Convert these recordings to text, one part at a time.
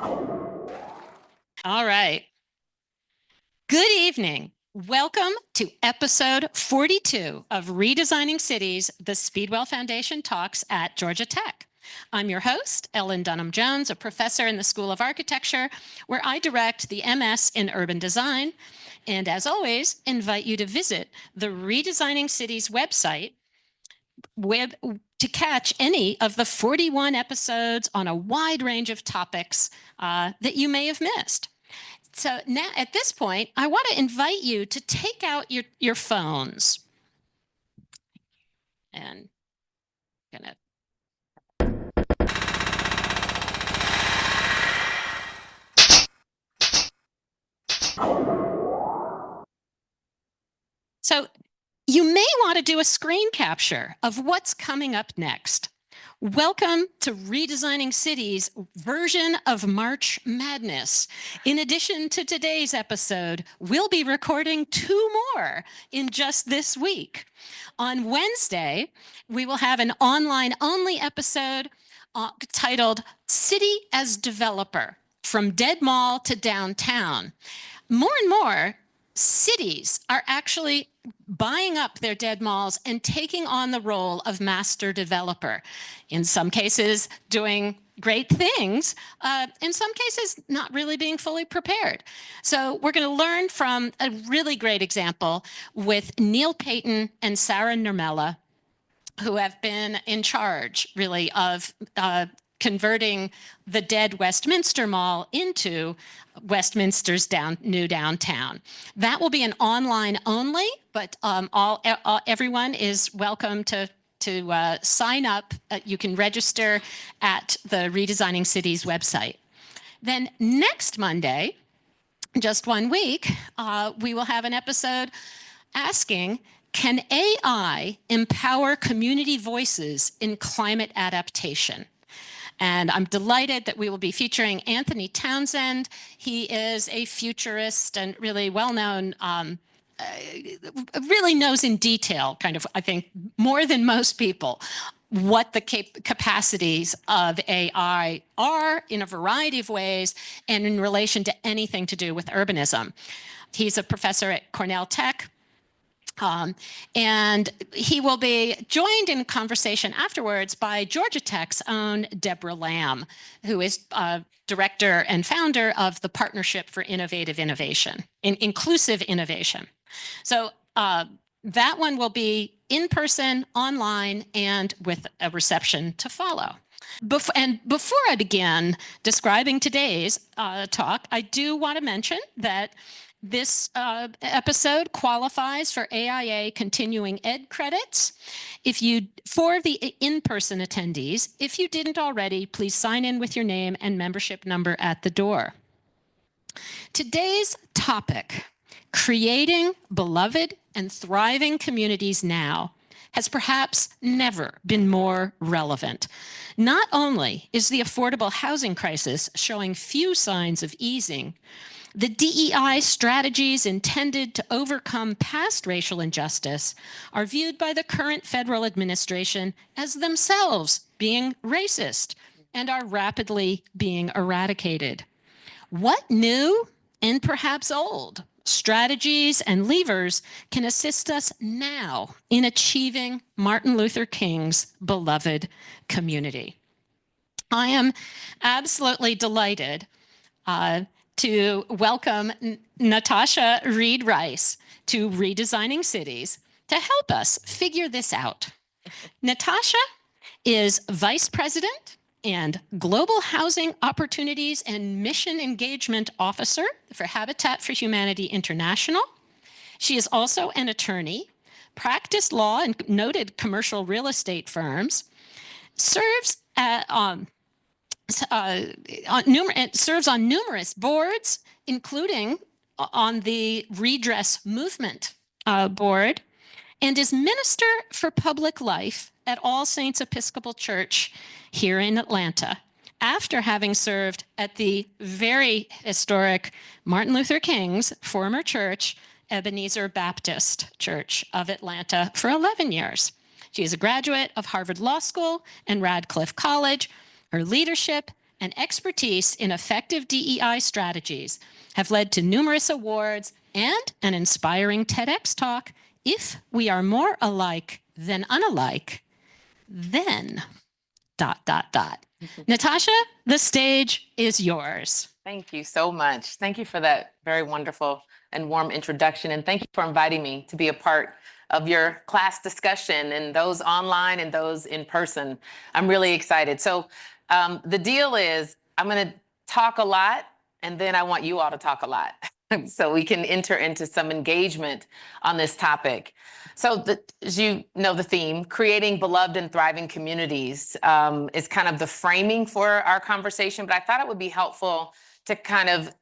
All right. Good evening. Welcome to episode 42 of Redesigning Cities, the Speedwell Foundation Talks at Georgia Tech. I'm your host, Ellen Dunham Jones, a professor in the School of Architecture, where I direct the MS in Urban Design, and as always, invite you to visit the Redesigning Cities website to catch any of the 41 episodes on a wide range of topics that you may have missed. So now at this point, I want to invite you to take out your phones. And I'm gonna So you may want to do a screen capture of what's coming up next. Welcome to Redesigning Cities' version of March Madness. In addition to today's episode, we'll be recording 2 more in just this week. On Wednesday, we will have an online-only episode titled City as Developer, From Dead Mall to Downtown. More and more, cities are actually buying up their dead malls and taking on the role of master developer. In some cases, doing great things, in some cases, not really being fully prepared. So we're going to learn from a really great example with Neil Payton and Sarah Nirmela, who have been in charge, really, of converting the dead Westminster Mall into Westminster's new downtown. That will be an online only, but everyone is welcome to sign up. You can register at the Redesigning Cities website. Then next Monday, just 1 week, we will have an episode asking, can AI empower community voices in climate adaptation? And I'm delighted that we will be featuring Anthony Townsend. He is a futurist and really well-known, really knows in detail, kind of, I think, more than most people, what the capacities of AI are in a variety of ways and in relation to anything to do with urbanism. He's a professor at Cornell Tech. And he will be joined in conversation afterwards by Georgia Tech's own Deborah Lamb, who is director and founder of the Partnership for Innovative Innovation, Inclusive Innovation. So that one will be in person, online, and with a reception to follow. Before I begin describing today's talk, I do want to mention that this episode qualifies for AIA continuing ed credits. For the in-person attendees, if you didn't already, please sign in with your name and membership number at the door. Today's topic, creating beloved and thriving communities now, has perhaps never been more relevant. Not only is the affordable housing crisis showing few signs of easing, the DEI strategies intended to overcome past racial injustice are viewed by the current federal administration as themselves being racist and are rapidly being eradicated. What new and perhaps old strategies and levers can assist us now in achieving Martin Luther King's beloved community? I am absolutely delighted to welcome Natosha Reid Rice to Redesigning Cities to help us figure this out. Natosha is Vice President and Global Housing Opportunities and Mission Engagement Officer for Habitat for Humanity International. She is also an attorney, practiced law in noted commercial real estate firms, serves serves on numerous boards, including on the Redress Movement board, and is Minister for Public Life at All Saints Episcopal Church here in Atlanta, after having served at the very historic Martin Luther King's former church, Ebenezer Baptist Church of Atlanta, for 11 years. She is a graduate of Harvard Law School and Radcliffe College. Her leadership and expertise in effective DEI strategies have led to numerous awards and an inspiring TEDx talk, "If we are more alike than unalike, then ... Natosha, the stage is yours. Thank you so much. Thank you for that very wonderful and warm introduction. And thank you for inviting me to be a part of your class discussion, and those online and those in person. I'm really excited. So the deal is I'm going to talk a lot, and then I want you all to talk a lot so we can enter into some engagement on this topic. So as you know, the theme, creating beloved and thriving communities, is kind of the framing for our conversation, but I thought it would be helpful to kind of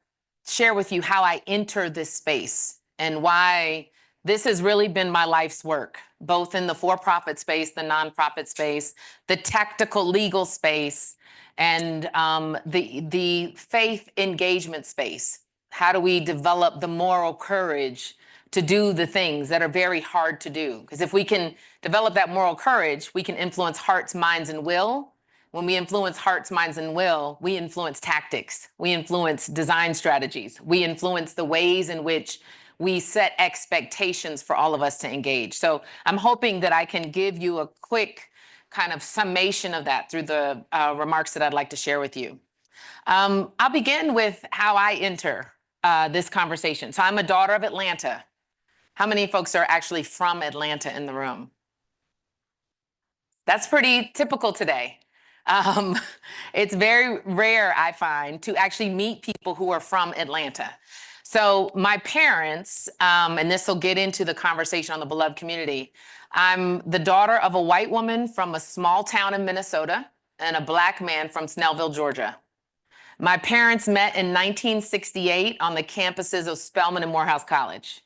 share with you how I enter this space and why this has really been my life's work, both in the for-profit space, the nonprofit space, the tactical legal space, and the faith engagement space. How do we develop the moral courage to do the things that are very hard to do? Because if we can develop that moral courage, we can influence hearts, minds, and will. When we influence hearts, minds, and will, we influence tactics. We influence design strategies. We influence the ways in which we set expectations for all of us to engage. So I'm hoping that I can give you a quick kind of summation of that through the remarks that I'd like to share with you. I'll begin with how I enter this conversation. So I'm a daughter of Atlanta. How many folks are actually from Atlanta in the room? That's pretty typical today. It's very rare, I find, to actually meet people who are from Atlanta. So my parents, and this will get into the conversation on the beloved community, I'm the daughter of a white woman from a small town in Minnesota and a black man from Snellville, Georgia. My parents met in 1968 on the campuses of Spelman and Morehouse College.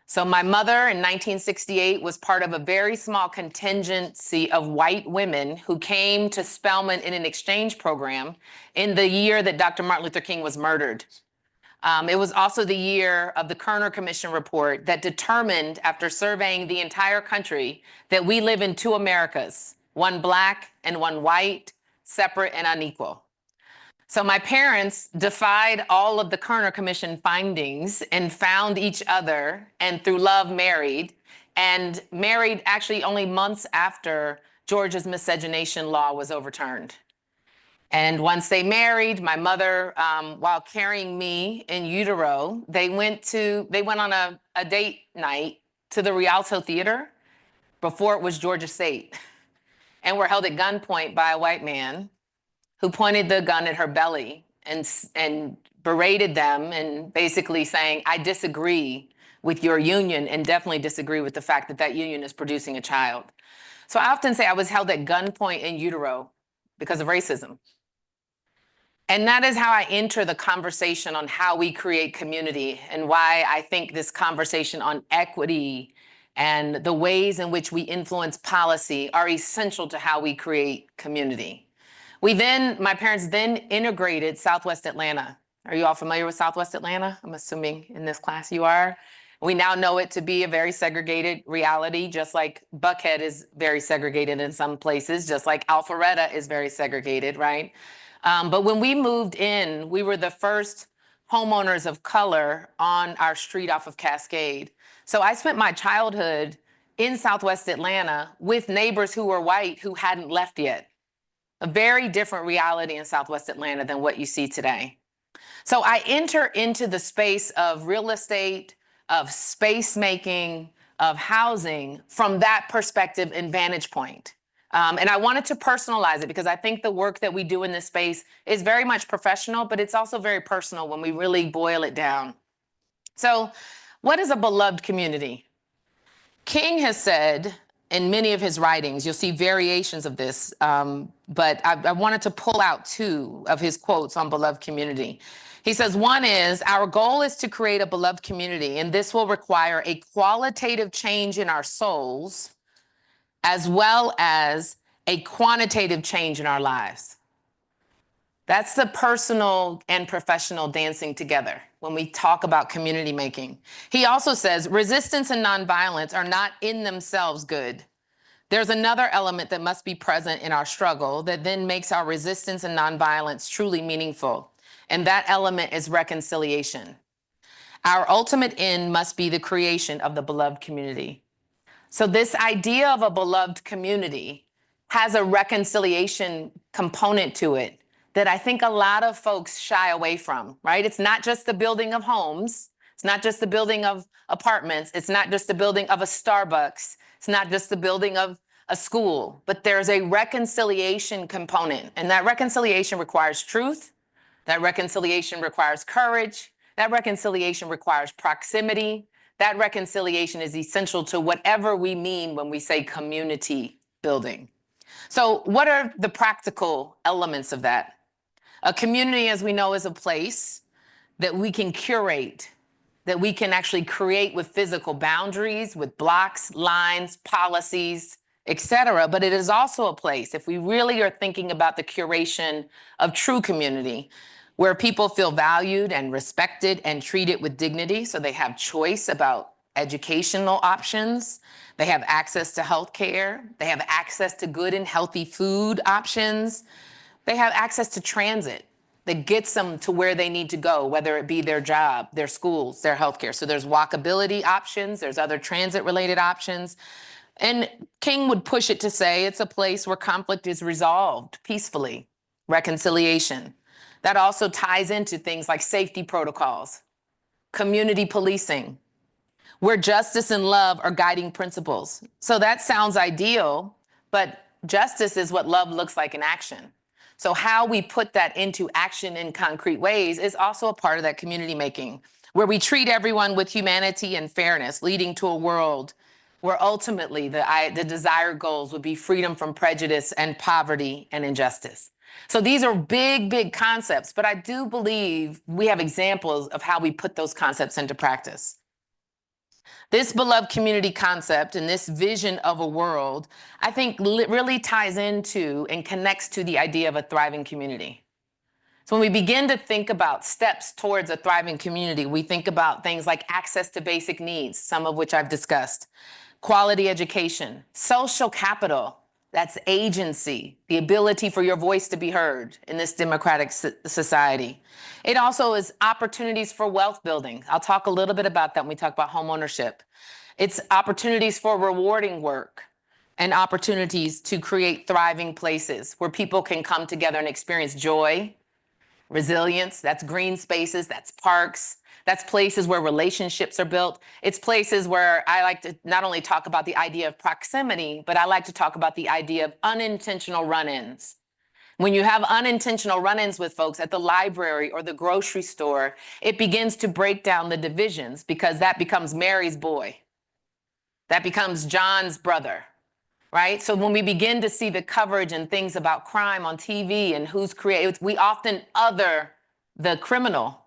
So my mother in 1968 was part of a very small contingency of white women who came to Spelman in an exchange program in the year that Dr. Martin Luther King was murdered. It was also the year of the Kerner Commission report that determined, after surveying the entire country, that we live in two Americas, one black and one white, separate and unequal. So my parents defied all of the Kerner Commission findings and found each other, and through love married actually only months after Georgia's miscegenation law was overturned. And once they married, my mother, while carrying me in utero, they went on a date night to the Rialto Theater before it was Georgia State, and were held at gunpoint by a white man who pointed the gun at her belly and berated them, and basically saying, "I disagree with your union and definitely disagree with the fact that that union is producing a child." So I often say I was held at gunpoint in utero because of racism. And that is how I enter the conversation on how we create community, and why I think this conversation on equity and the ways in which we influence policy are essential to how we create community. My parents then integrated Southwest Atlanta. Are you all familiar with Southwest Atlanta? I'm assuming in this class you are. We now know it to be a very segregated reality, just like Buckhead is very segregated in some places, just like Alpharetta is very segregated, right? But when we moved in, we were the first homeowners of color on our street off of Cascade. So I spent my childhood in Southwest Atlanta with neighbors who were white who hadn't left yet. A very different reality in Southwest Atlanta than what you see today. So I enter into the space of real estate, of space making, of housing from that perspective and vantage point. And I wanted to personalize it because I think the work that we do in this space is very much professional, but it's also very personal when we really boil it down. So what is a beloved community? King has said in many of his writings, you'll see variations of this, but I wanted to pull out two of his quotes on beloved community. He says, one is, our goal is to create a beloved community, and this will require a qualitative change in our souls, as well as a quantitative change in our lives. That's the personal and professional dancing together when we talk about community making. He also says, resistance and nonviolence are not in themselves good, There's another element that must be present in our struggle that then makes our resistance and nonviolence truly meaningful. And that element is reconciliation. Our ultimate end must be the creation of the beloved community. So this idea of a beloved community has a reconciliation component to it that I think a lot of folks shy away from, right? It's not just the building of homes. It's not just the building of apartments. It's not just the building of a Starbucks. It's not just the building of a school, but there's a reconciliation component. And that reconciliation requires truth. That reconciliation requires courage. That reconciliation requires proximity. That reconciliation is essential to whatever we mean when we say community building. So what are the practical elements of that? A community, as we know, is a place that we can curate, that we can actually create with physical boundaries, with blocks, lines, policies, etc. But it is also a place, if we really are thinking about the curation of true community, where people feel valued and respected and treated with dignity, so they have choice about educational options, they have access to health care, they have access to good and healthy food options, they have access to transit that gets them to where they need to go, whether it be their job, their schools, their healthcare. So there's walkability options, there's other transit-related options. And King would push it to say it's a place where conflict is resolved peacefully, reconciliation. That also ties into things like safety protocols, community policing, where justice and love are guiding principles. So that sounds ideal, but justice is what love looks like in action. So how we put that into action in concrete ways is also a part of that community making, where we treat everyone with humanity and fairness, leading to a world where ultimately the desired goals would be freedom from prejudice and poverty and injustice. So these are big, big concepts, but I do believe we have examples of how we put those concepts into practice. This beloved community concept and this vision of a world, I think really ties into and connects to the idea of a thriving community. So when we begin to think about steps towards a thriving community, we think about things like access to basic needs, some of which I've discussed, quality education, social capital, that's agency, the ability for your voice to be heard in this democratic society. It also is opportunities for wealth building. I'll talk a little bit about that when we talk about homeownership. It's opportunities for rewarding work and opportunities to create thriving places where people can come together and experience joy, resilience, that's green spaces, that's parks, that's places where relationships are built. It's places where I like to not only talk about the idea of proximity, but I like to talk about the idea of unintentional run-ins. When you have unintentional run-ins with folks at the library or the grocery store, it begins to break down the divisions because that becomes Mary's boy. That becomes John's brother. Right? So when we begin to see the coverage and things about crime on TV and who's created, we often other the criminal,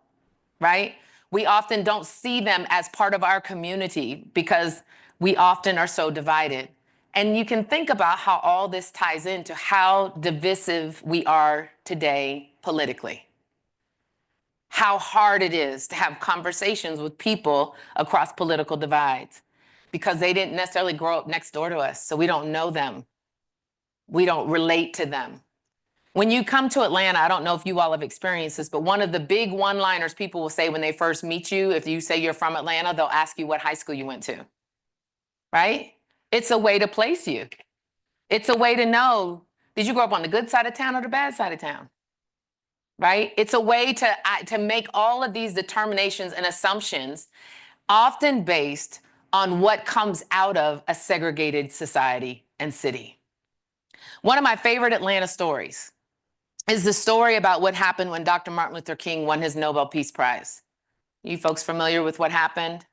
right? We often don't see them as part of our community because we often are so divided. And you can think about how all this ties into how divisive we are today politically. How hard it is to have conversations with people across political divides, because they didn't necessarily grow up next door to us, so we don't know them. We don't relate to them. When you come to Atlanta, I don't know if you all have experienced this, but one of the big one-liners people will say when they first meet you, if you say you're from Atlanta, they'll ask you what high school you went to, right? It's a way to place you. It's a way to know, did you grow up on the good side of town or the bad side of town? Right? It's a way to make all of these determinations and assumptions, often based on what comes out of a segregated society and city. One of my favorite Atlanta stories is the story about what happened when Dr. Martin Luther King won his Nobel Peace Prize. You folks familiar with what happened?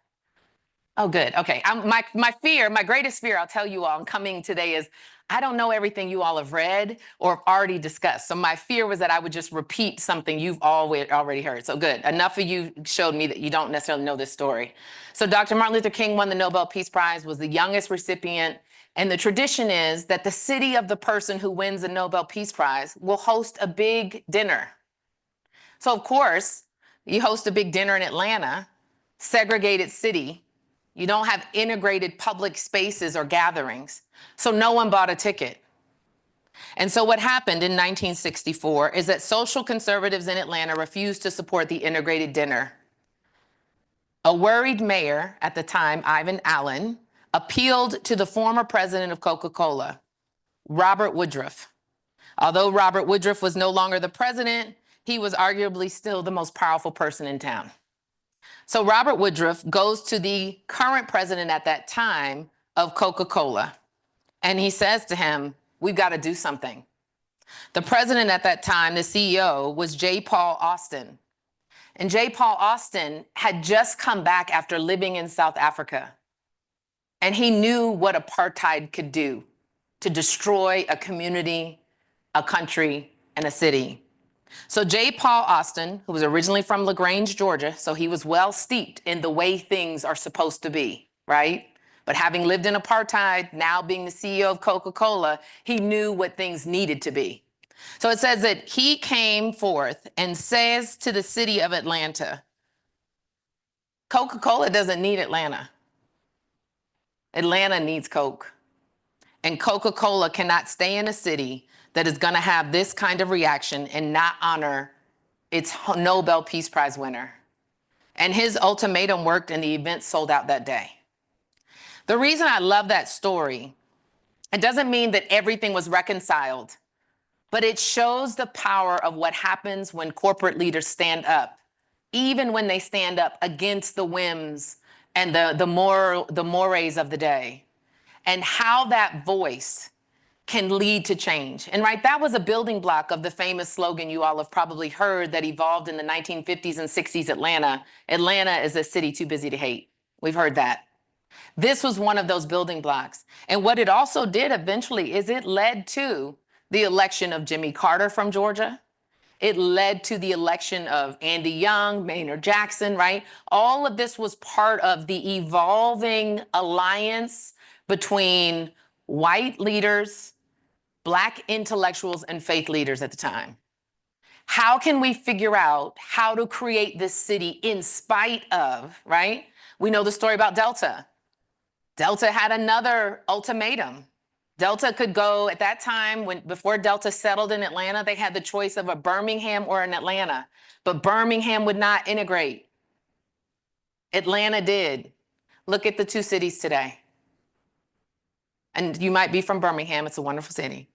Oh, good. Okay. My greatest fear, I'll tell you all, coming today is I don't know everything you all have read or already discussed. So my fear was that I would just repeat something you've already heard. So good. Enough of you showed me that you don't necessarily know this story. So Dr. Martin Luther King won the Nobel Peace Prize, was the youngest recipient. And the tradition is that the city of the person who wins the Nobel Peace Prize will host a big dinner. So of course, you host a big dinner in Atlanta, segregated city, You don't have integrated public spaces or gatherings. So no one bought a ticket. And so what happened in 1964 is that social conservatives in Atlanta refused to support the integrated dinner. A worried mayor at the time, Ivan Allen, appealed to the former president of Coca-Cola, Robert Woodruff. Although Robert Woodruff was no longer the president, he was arguably still the most powerful person in town. So Robert Woodruff goes to the current president at that time of Coca-Cola, and he says to him, we've got to do something. The president at that time, the CEO, was J. Paul Austin. And J. Paul Austin had just come back after living in South Africa. And he knew what apartheid could do to destroy a community, a country, and a city. So J. Paul Austin, who was originally from LaGrange, Georgia, so he was well steeped in the way things are supposed to be, right? But having lived in apartheid, now being the CEO of Coca-Cola, he knew what things needed to be. So it says that he came forth and says to the city of Atlanta, Coca-Cola doesn't need Atlanta. Atlanta needs Coke. And Coca-Cola cannot stay in a city that is going to have this kind of reaction and not honor its Nobel Peace Prize winner. And his ultimatum worked, and the event sold out that day. The reason I love that story, it doesn't mean that everything was reconciled, but it shows the power of what happens when corporate leaders stand up, even when they stand up against the whims and the mores of the day, and how that voice can lead to change. And right, that was a building block of the famous slogan you all have probably heard that evolved in the 1950s and 60s Atlanta. Atlanta is a city too busy to hate. We've heard that. This was one of those building blocks. And what it also did eventually is it led to the election of Jimmy Carter from Georgia. It led to the election of Andy Young, Maynard Jackson, right? All of this was part of the evolving alliance between white leaders, Black intellectuals, and faith leaders at the time. How can we figure out how to create this city in spite of, right? We know the story about Delta. Delta had another ultimatum. Delta could go at that time, before Delta settled in Atlanta, they had the choice of a Birmingham or an Atlanta, but Birmingham would not integrate. Atlanta did. Look at the two cities today. And you might be from Birmingham, it's a wonderful city.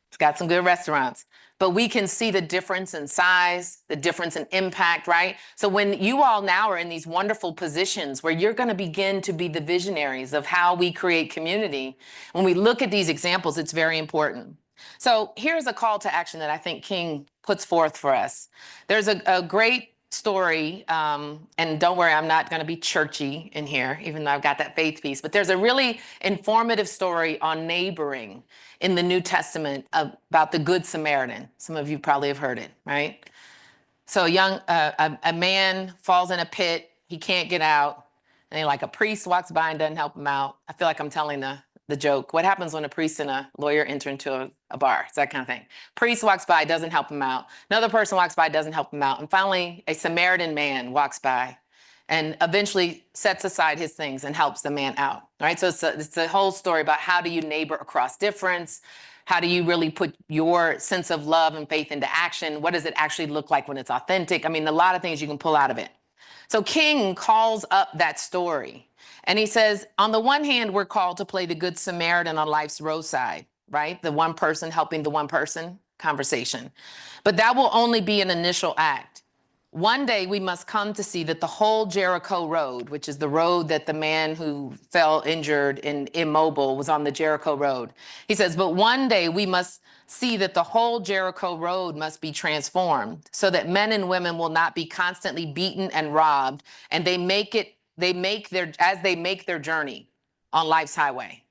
It's got some good restaurants, but we can see the difference in size, the difference in impact, right? So when you all now are in these wonderful positions where you're going to begin to be the visionaries of how we create community, when we look at these examples, it's very important. So here's a call to action that I think King puts forth for us. There's a great story, and don't worry, I'm not going to be churchy in here, even though I've got that faith piece, but there's a really informative story on neighboring in the New Testament about the Good Samaritan. Some of you probably have heard it, right? So a man falls in a pit, he can't get out, and then like a priest walks by and doesn't help him out. I feel like I'm telling the joke. What happens when a priest and a lawyer enter into a bar? It's that kind of thing. Priest walks by, doesn't help him out. Another person walks by, doesn't help him out. And finally, a Samaritan man walks by and eventually sets aside his things and helps the man out, right? So it's a whole story about how do you neighbor across difference? How do you really put your sense of love and faith into action? What does it actually look like when it's authentic? I mean, a lot of things you can pull out of it. So King calls up that story. And he says, on the one hand, we're called to play the Good Samaritan on life's roadside, right? The one person helping the one person conversation. But that will only be an initial act. One day we must come to see that the whole Jericho road, which is the road that the man who fell injured and immobile was on, the Jericho road. He says, but one day we must see that the whole Jericho road must be transformed so that men and women will not be constantly beaten and robbed, and as they make their journey on life's highway.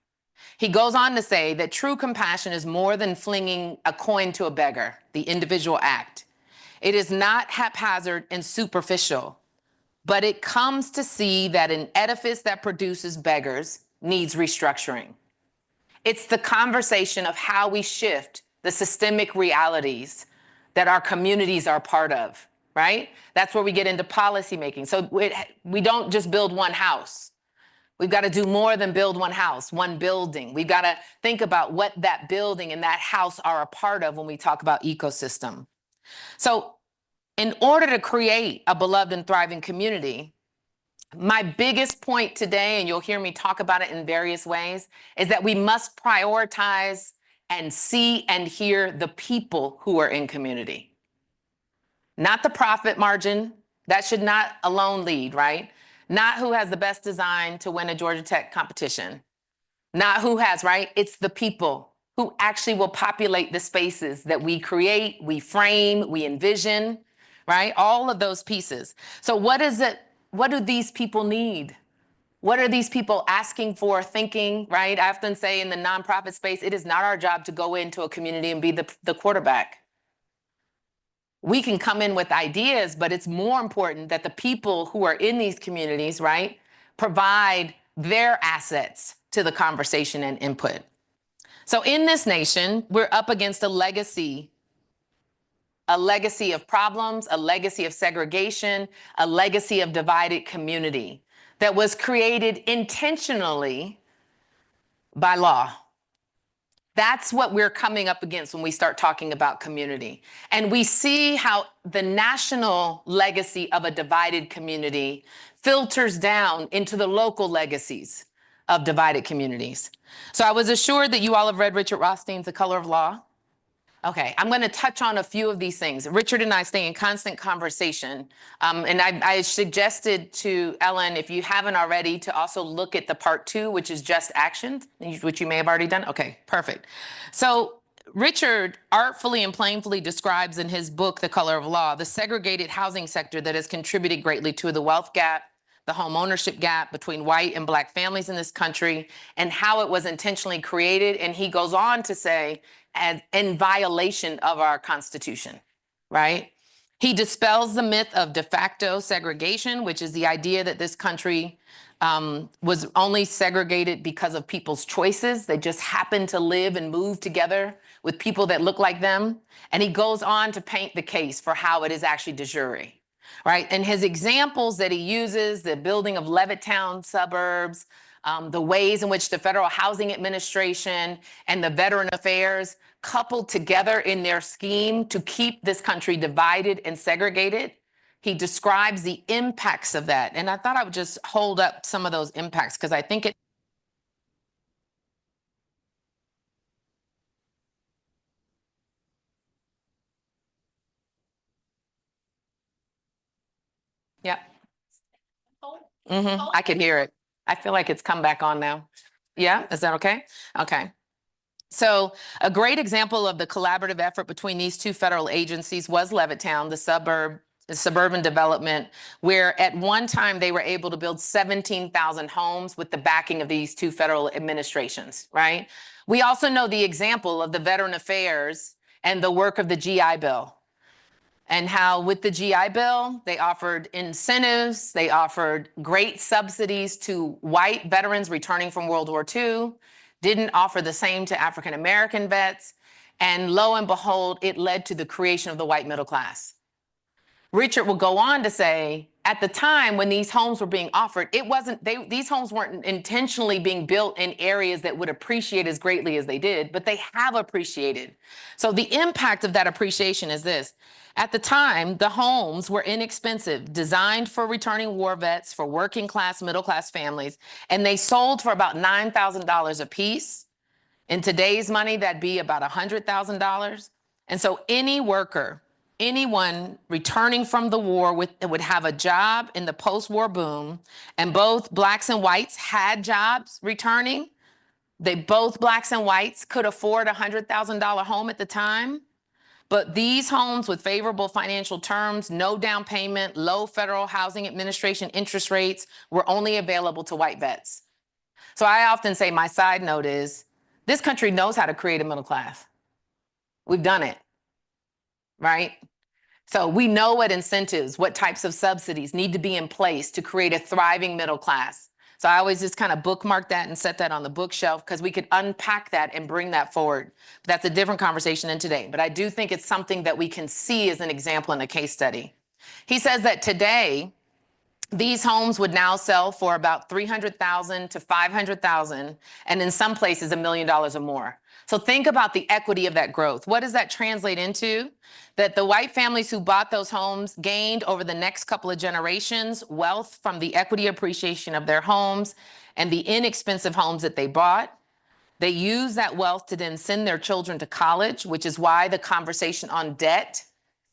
He goes on to say that true compassion is more than flinging a coin to a beggar, the individual act. It is not haphazard and superficial, but it comes to see that an edifice that produces beggars needs restructuring. It's the conversation of how we shift the systemic realities that our communities are part of, right? That's where we get into policy making. So we don't just build one house. We've got to do more than build one house, one building. We've got to think about what that building and that house are a part of when we talk about ecosystem. So in order to create a beloved and thriving community, my biggest point today, and you'll hear me talk about it in various ways, is that we must prioritize and see and hear the people who are in community. Not the profit margin. That should not alone lead, right? Not who has the best design to win a Georgia Tech competition. Not who has, right? It's the people who actually will populate the spaces that we create, we frame, we envision, right? All of those pieces. So what is it? What do these people need? What are these people asking for, thinking, right? I often say in the nonprofit space, it is not our job to go into a community and be the quarterback. We can come in with ideas, but it's more important that the people who are in these communities, right, provide their assets to the conversation and input. So in this nation, we're up against a legacy of problems, a legacy of segregation, a legacy of divided community that was created intentionally by law. That's what we're coming up against when we start talking about community. And we see how the national legacy of a divided community filters down into the local legacies of divided communities. So I was assured that you all have read Richard Rothstein's The Color of Law. Okay, I'm going to touch on a few of these things. Richard and I stay in constant conversation. And I suggested to Ellen, if you haven't already, to also look at the part 2, which is just actions, which you may have already done. Okay, perfect. So Richard artfully and plainly describes in his book, The Color of Law, the segregated housing sector that has contributed greatly to the wealth gap, the home ownership gap between white and black families in this country, and how it was intentionally created. And he goes on to say, as in violation of our Constitution, right? He dispels the myth of de facto segregation, which is the idea that this country was only segregated because of people's choices. They just happened to live and move together with people that look like them. And he goes on to paint the case for how it is actually de jure, right? And his examples that he uses, the building of Levittown suburbs, the ways in which the Federal Housing Administration and the Veteran Affairs coupled together in their scheme to keep this country divided and segregated. He describes the impacts of that. And I thought I would just hold up some of those impacts because I think it. Yep. I can hear it. I feel like it's come back on now. Yeah, is that okay? Okay. So a great example of the collaborative effort between these two federal agencies was Levittown, the suburban development, where at one time they were able to build 17,000 homes with the backing of these two federal administrations, right? We also know the example of the Veteran Affairs and the work of the GI Bill, and how with the GI Bill, they offered incentives, they offered great subsidies to white veterans returning from World War II, didn't offer the same to African American vets, and lo and behold, it led to the creation of the white middle class. Richard will go on to say, at the time when these homes were being offered, these homes weren't intentionally being built in areas that would appreciate as greatly as they did, but they have appreciated. So the impact of that appreciation is this. At the time, the homes were inexpensive, designed for returning war vets, for working class, middle class families, and they sold for about $9,000 a piece. In today's money, that'd be about $100,000. And so any worker, anyone returning from the war would have a job in the post-war boom, and both blacks and whites had jobs returning. Both blacks and whites could afford a $100,000 home at the time. But these homes with favorable financial terms, no down payment, low Federal Housing Administration interest rates were only available to white vets. So I often say my side note is, this country knows how to create a middle class. We've done it, right? So we know what incentives, what types of subsidies need to be in place to create a thriving middle class. So I always just kind of bookmark that and set that on the bookshelf because we could unpack that and bring that forward. But that's a different conversation than today. But I do think it's something that we can see as an example in a case study. He says that today, These homes would now sell for about $300,000 to $500,000, and in some places $1 million or more. So think about the equity of that growth. What does that translate into? That the white families who bought those homes gained over the next couple of generations wealth from the equity appreciation of their homes and the inexpensive homes that they bought. They use that wealth to then send their children to college, which is why the conversation on debt,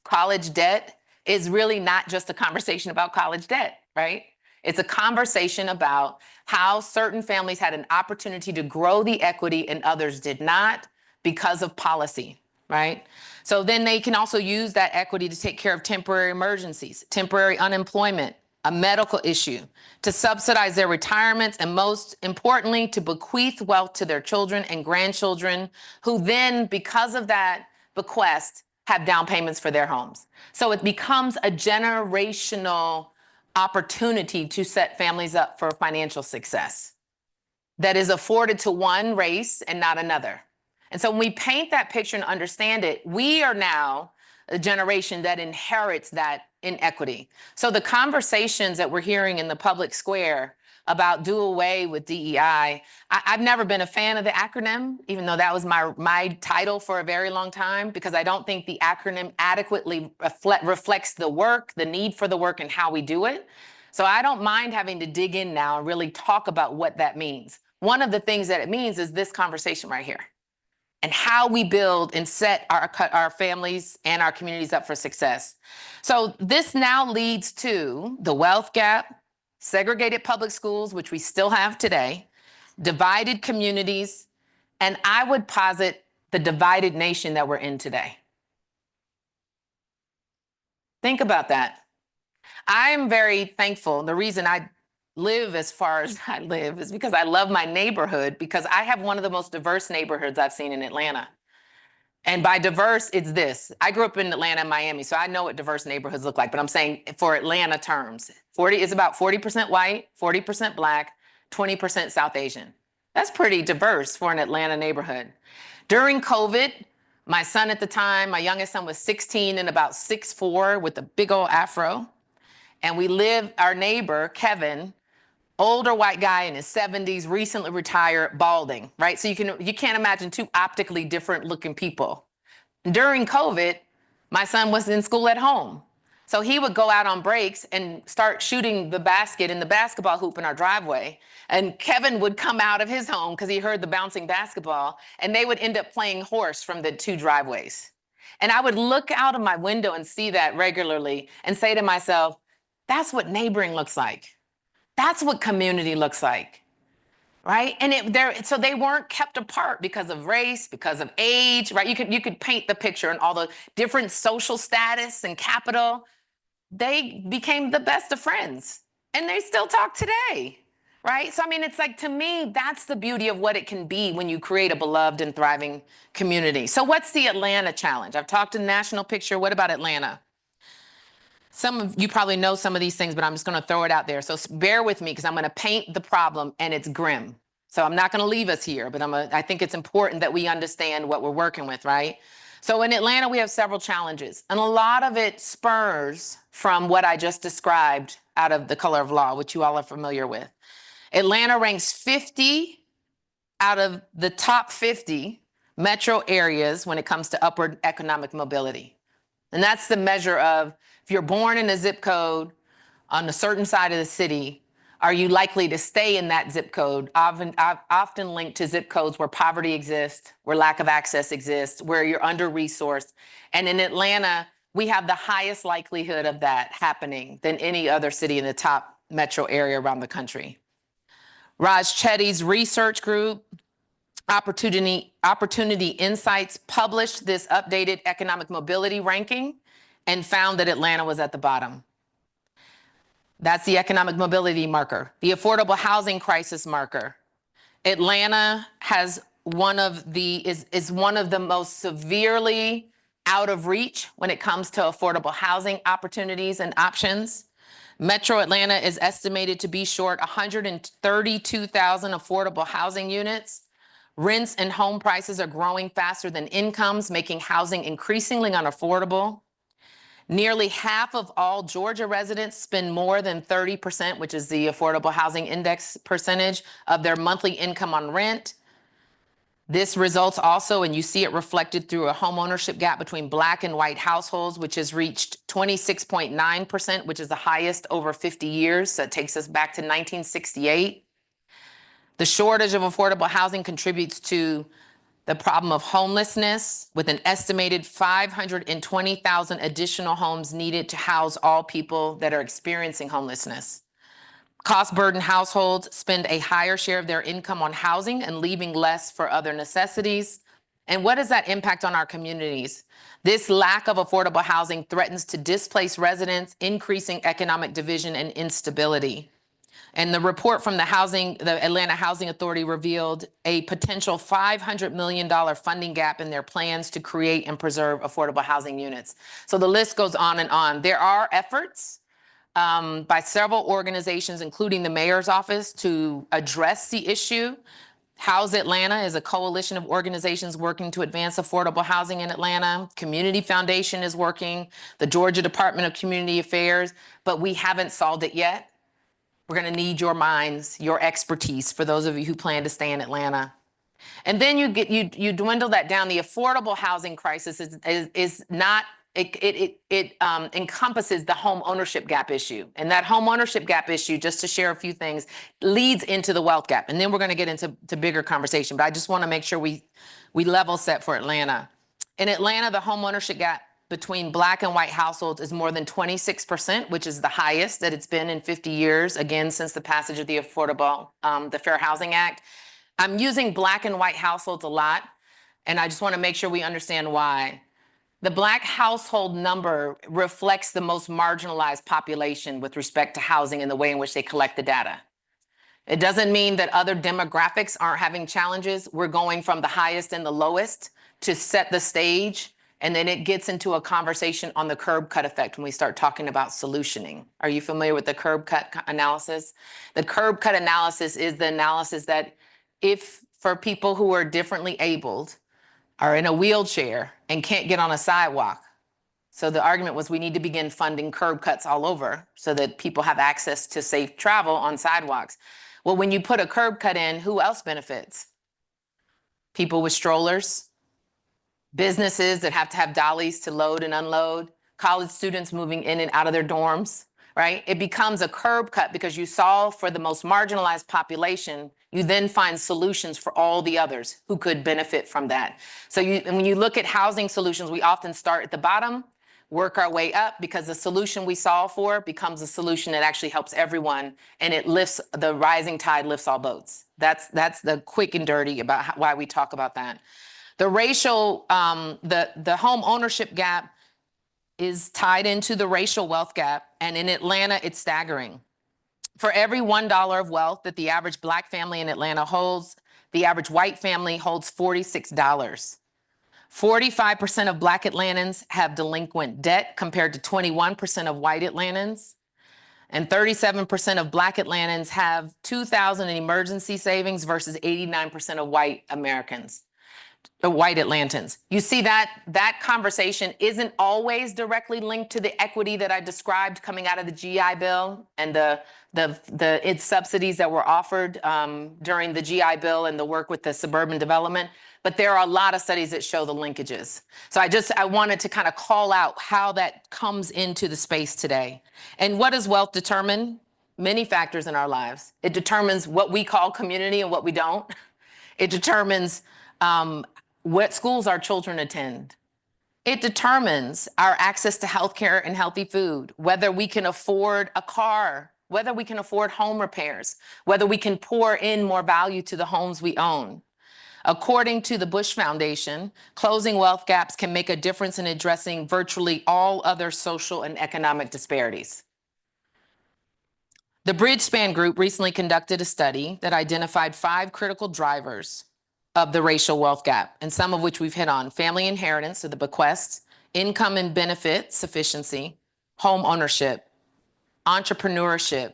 college debt, is really not just a conversation about college debt, right? It's a conversation about how certain families had an opportunity to grow the equity and others did not because of policy, right? So then they can also use that equity to take care of temporary emergencies, temporary unemployment, a medical issue, to subsidize their retirements, and most importantly, to bequeath wealth to their children and grandchildren, who then, because of that bequest, have down payments for their homes. So it becomes a generational opportunity to set families up for financial success that is afforded to one race and not another. And so when we paint that picture and understand it, we are now a generation that inherits that inequity. So the conversations that we're hearing in the public square about do away with DEI, I've never been a fan of the acronym, even though that was my title for a very long time, because I don't think the acronym adequately reflects the work, the need for the work, and how we do it. So I don't mind having to dig in now and really talk about what that means. One of the things that it means is this conversation right here, and how we build and set our families and our communities up for success. So this now leads to the wealth gap, segregated public schools, which we still have today, divided communities, and I would posit the divided nation that we're in today. Think about that. I'm very thankful. The reason I live as far as I live is because I love my neighborhood, because I have one of the most diverse neighborhoods I've seen in Atlanta. And by diverse, it's this. I grew up in Atlanta and Miami, so I know what diverse neighborhoods look like. But I'm saying for Atlanta terms, 40 is about 40% white, 40% Black, 20% South Asian. That's pretty diverse for an Atlanta neighborhood. During COVID, my son at the time, my youngest son was 16 and about 6'4" with a big old afro. And we lived, our neighbor, Kevin, older white guy in his 70s, recently retired, balding, right? So you can't imagine two optically different looking people. During COVID, my son was in school at home. So he would go out on breaks and start shooting the basket in the basketball hoop in our driveway. And Kevin would come out of his home because he heard the bouncing basketball, and they would end up playing horse from the two driveways. And I would look out of my window and see that regularly and say to myself, that's what neighboring looks like. That's what community looks like, right? And so they weren't kept apart because of race, because of age, right? You could paint the picture and all the different social status and capital. They became the best of friends, and they still talk today, right? So I mean, it's like, to me, that's the beauty of what it can be when you create a beloved and thriving community. So what's the Atlanta challenge? I've talked to the national picture. What about Atlanta? Some of you probably know some of these things, but I'm just going to throw it out there. So bear with me, because I'm going to paint the problem, and it's grim. So I'm not going to leave us here, but I think it's important that we understand what we're working with, right? So in Atlanta, we have several challenges, and a lot of it spurs from what I just described out of The Color of Law, which you all are familiar with. Atlanta ranks 50 out of the top 50 metro areas when it comes to upward economic mobility. And that's the measure of, if you're born in a zip code on a certain side of the city, are you likely to stay in that zip code? Often linked to zip codes where poverty exists, where lack of access exists, where you're under-resourced. And in Atlanta, we have the highest likelihood of that happening than any other city in the top metro area around the country. Raj Chetty's research group, Opportunity Insights, published this updated economic mobility ranking and found that Atlanta was at the bottom. That's the economic mobility marker. The affordable housing crisis marker. Atlanta has is one of the most severely out of reach when it comes to affordable housing opportunities and options. Metro Atlanta is estimated to be short 132,000 affordable housing units. Rents and home prices are growing faster than incomes, making housing increasingly unaffordable. Nearly half of all Georgia residents spend more than 30%, which is the affordable housing index percentage, of their monthly income on rent. This results also, and you see it reflected through a home ownership gap between Black and white households, which has reached 26.9%, which is the highest over 50 years. So it takes us back to 1968. The shortage of affordable housing contributes to the problem of homelessness, with an estimated 520,000 additional homes needed to house all people that are experiencing homelessness. Cost-burdened households spend a higher share of their income on housing and leaving less for other necessities. And what does that impact on our communities? This lack of affordable housing threatens to displace residents, increasing economic division and instability. And the report from the Atlanta Housing Authority revealed a potential $500 million funding gap in their plans to create and preserve affordable housing units. So the list goes on and on. There are efforts by several organizations, including the mayor's office, to address the issue. House Atlanta is a coalition of organizations working to advance affordable housing in Atlanta. Community Foundation is working, the Georgia Department of Community Affairs, but we haven't solved it yet. We're going to need your minds, your expertise, for those of you who plan to stay in Atlanta. And then you dwindle that down. The affordable housing crisis is not. It encompasses the home ownership gap issue. And that home ownership gap issue, just to share a few things, leads into the wealth gap. And then we're going to get into bigger conversation. But I just want to make sure we level set for Atlanta. In Atlanta, the home ownership gap between Black and white households is more than 26%, which is the highest that it's been in 50 years, again, since the passage of the the Fair Housing Act. I'm using Black and white households a lot, and I just want to make sure we understand why. The Black household number reflects the most marginalized population with respect to housing and the way in which they collect the data. It doesn't mean that other demographics aren't having challenges. We're going from the highest and the lowest to set the stage, and then it gets into a conversation on the curb cut effect when we start talking about solutioning. Are you familiar with the curb cut analysis? The curb cut analysis is the analysis that if for people who are differently abled, are in a wheelchair and can't get on a sidewalk. So the argument was we need to begin funding curb cuts all over so that people have access to safe travel on sidewalks. Well, when you put a curb cut in, who else benefits? People with strollers, businesses that have to have dollies to load and unload, college students moving in and out of their dorms, right? It becomes a curb cut because you solve for the most marginalized population. You then find solutions for all the others who could benefit from that. So when you look at housing solutions, we often start at the bottom, work our way up, because the solution we solve for becomes a solution that actually helps everyone, and it lifts, the rising tide lifts all boats. That's the quick and dirty about why we talk about that. The racial, the home ownership gap is tied into the racial wealth gap, and in Atlanta, it's staggering. For every $1 of wealth that the average Black family in Atlanta holds, the average white family holds $46. 45% of Black Atlantans have delinquent debt compared to 21% of white Atlantans. And 37% of Black Atlantans have $2,000 in emergency savings versus 89% of white Americans. White Atlantans. You see that conversation isn't always directly linked to the equity that I described coming out of the GI Bill and its subsidies that were offered during the GI Bill and the work with the suburban development. But there are a lot of studies that show the linkages. So I wanted to kind of call out how that comes into the space today. And what does wealth determine? Many factors in our lives. It determines what we call community and what we don't. It determines what schools our children attend. It determines our access to healthcare and healthy food, whether we can afford a car, whether we can afford home repairs, whether we can pour in more value to the homes we own. According to the Bush Foundation, closing wealth gaps can make a difference in addressing virtually all other social and economic disparities. The Bridgespan Group recently conducted a study that identified 5 critical drivers of the racial wealth gap, and some of which we've hit on: family inheritance, so the bequests, income and benefit sufficiency, home ownership, entrepreneurship,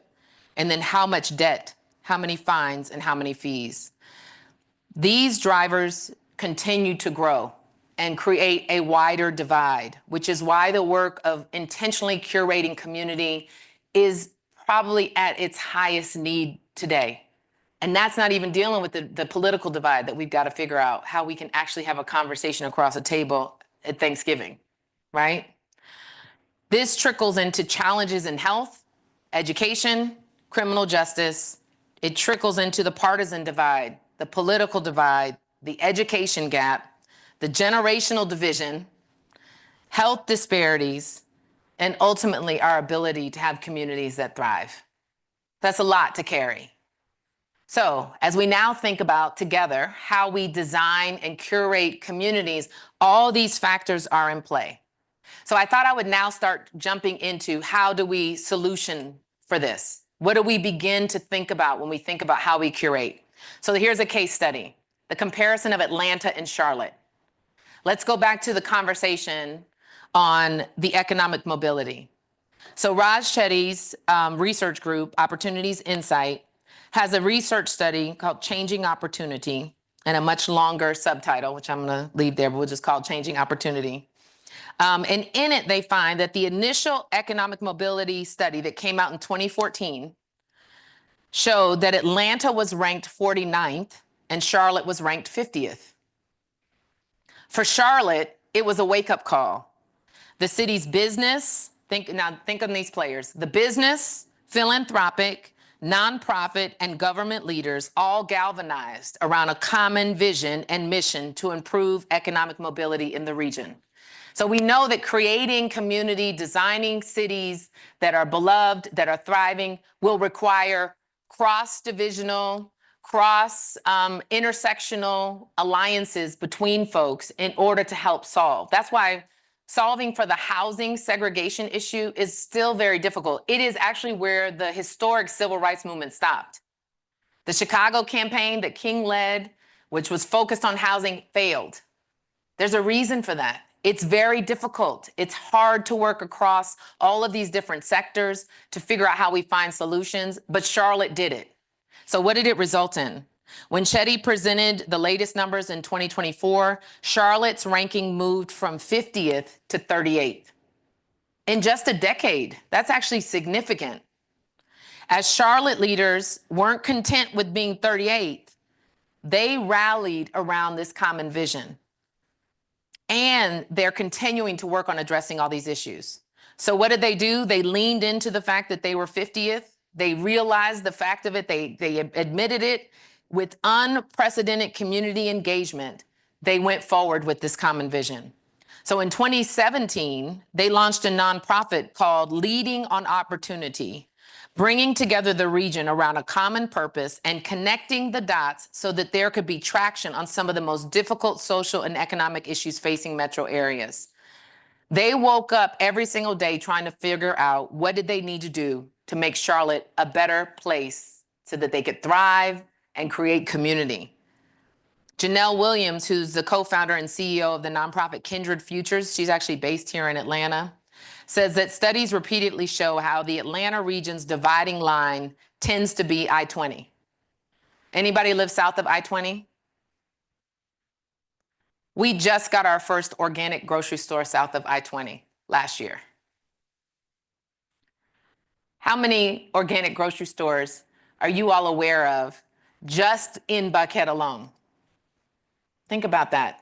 and then how much debt, how many fines, and how many fees. These drivers continue to grow. and create a wider divide, which is why the work of intentionally curating community is probably at its highest need today. And that's not even dealing with the political divide that we've got to figure out how we can actually have a conversation across a table at Thanksgiving, right? This trickles into challenges in health, education, criminal justice. It trickles into the partisan divide, the political divide, the education gap, the generational division, health disparities, and ultimately our ability to have communities that thrive. That's a lot to carry. So as we now think about together how we design and curate communities, all these factors are in play. So I thought I would now start jumping into how do we solution for this? What do we begin to think about when we think about how we curate? So here's a case study, the comparison of Atlanta and Charlotte. Let's go back to the conversation on the economic mobility. So Raj Chetty's research group, Opportunities Insight, has a research study called Changing Opportunity and a much longer subtitle, which I'm going to leave there, but we'll just call it Changing Opportunity. And in it, they find that the initial economic mobility study that came out in 2014 showed that Atlanta was ranked 49th and Charlotte was ranked 50th. For Charlotte, it was a wake-up call. The city's business, think on these players, the business, philanthropic, nonprofit, and government leaders all galvanized around a common vision and mission to improve economic mobility in the region. So we know that creating community, designing cities that are beloved, that are thriving, will require cross-divisional, intersectional alliances between folks in order to help solve. That's why solving for the housing segregation issue is still very difficult. It is actually where the historic civil rights movement stopped. The Chicago campaign that King led, which was focused on housing, failed. There's a reason for that. It's very difficult. It's hard to work across all of these different sectors to figure out how we find solutions, but Charlotte did it. So what did it result in? When Chetty presented the latest numbers in 2024, Charlotte's ranking moved from 50th to 38th. In just a decade, that's actually significant. As Charlotte leaders weren't content with being 38th, they rallied around this common vision. And they're continuing to work on addressing all these issues. So what did they do? They leaned into the fact that they were 50th. They realized the fact of it. They admitted it. With unprecedented community engagement, they went forward with this common vision. So in 2017, they launched a nonprofit called Leading on Opportunity, bringing together the region around a common purpose and connecting the dots so that there could be traction on some of the most difficult social and economic issues facing metro areas. They woke up every single day trying to figure out what did they need to do to make Charlotte a better place so that they could thrive and create community. Janelle Williams, who's the co-founder and CEO of the nonprofit Kindred Futures, she's actually based here in Atlanta, says that studies repeatedly show how the Atlanta region's dividing line tends to be I-20. Anybody live south of I-20? We just got our first organic grocery store south of I-20 last year. How many organic grocery stores are you all aware of just in Buckhead alone? Think about that.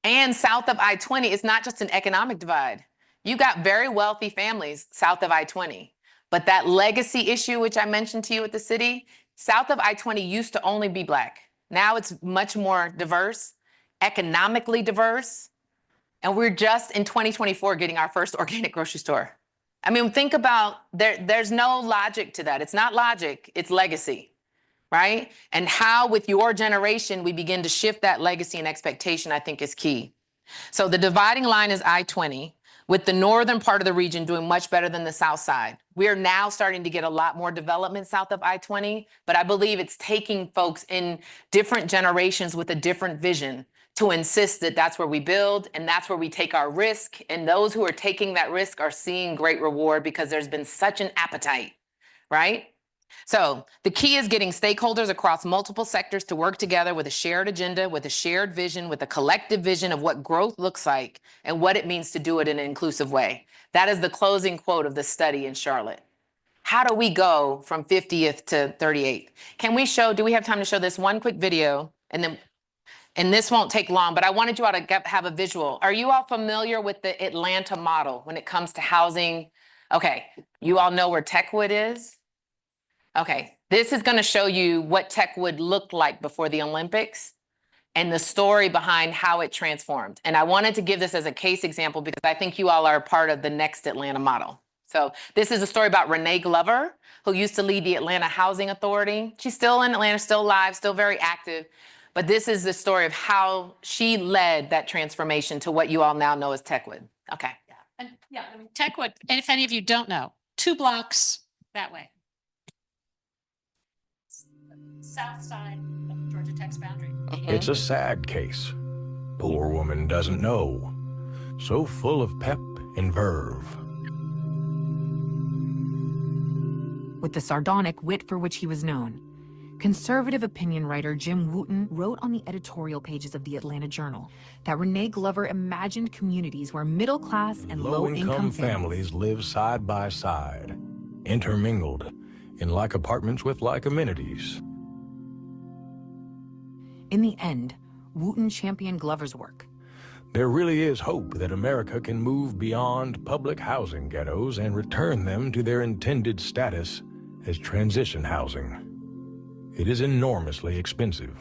And south of I-20, it's not just an economic divide. You got very wealthy families south of I-20. But that legacy issue, which I mentioned to you at the city, south of I-20 used to only be Black. Now it's much more diverse, economically diverse. And we're just in 2024 getting our first organic grocery store. I mean, think about, there's no logic to that. It's not logic, it's legacy, right? And how with your generation we begin to shift that legacy and expectation, I think is key. So the dividing line is I-20, with the northern part of the region doing much better than the south side. We are now starting to get a lot more development south of I-20, but I believe it's taking folks in different generations with a different vision to insist that that's where we build and that's where we take our risk. And those who are taking that risk are seeing great reward because there's been such an appetite, right? So the key is getting stakeholders across multiple sectors to work together with a shared agenda, with a shared vision, with a collective vision of what growth looks like and what it means to do it in an inclusive way. That is the closing quote of the study in Charlotte. How do we go from 50th to 38th? Can we show, do we have time to show this one quick video? And this won't take long, but I wanted you all to have a visual. Are you all familiar with the Atlanta model when it comes to housing? Okay, you all know where Techwood is? Okay, this is gonna show you what Techwood looked like before the Olympics and the story behind how it transformed. And I wanted to give this as a case example because I think you all are part of the next Atlanta model. So this is a story about Renee Glover, who used to lead the Atlanta Housing Authority. She's still in Atlanta, still alive, still very active. But this is the story of how she led that transformation to what you all now know as Techwood. Okay. Yeah, and I mean, Techwood, and if any of you don't know, 2 blocks that way. South side of Georgia Tech's boundary. It's a sad case. Poor woman doesn't know. So full of pep and verve. With the sardonic wit for which he was known, conservative opinion writer Jim Wooten wrote on the editorial pages of the Atlanta Journal that Renee Glover imagined communities where middle-class and low-income families live side by side, intermingled, in like apartments with like amenities. In the end, Wooten championed Glover's work. There really is hope that America can move beyond public housing ghettos and return them to their intended status as transition housing. It is enormously expensive,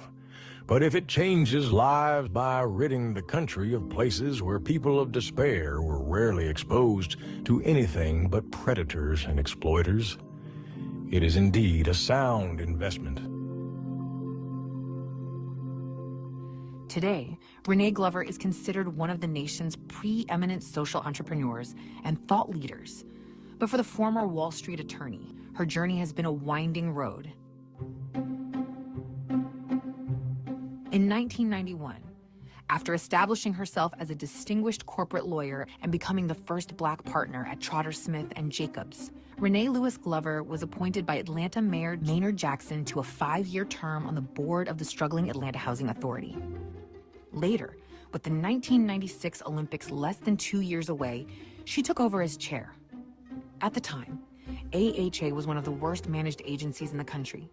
but if it changes lives by ridding the country of places where people of despair were rarely exposed to anything but predators and exploiters, it is indeed a sound investment. Today, Renee Glover is considered one of the nation's preeminent social entrepreneurs and thought leaders. But for the former Wall Street attorney, her journey has been a winding road. In 1991, after establishing herself as a distinguished corporate lawyer and becoming the first Black partner at Trotter Smith and Jacobs, Renee Lewis Glover was appointed by Atlanta Mayor Maynard Jackson to a 5-year term on the board of the struggling Atlanta Housing Authority. Later, with the 1996 Olympics less than 2 years away, she took over as chair. At the time, AHA was one of the worst managed agencies in the country.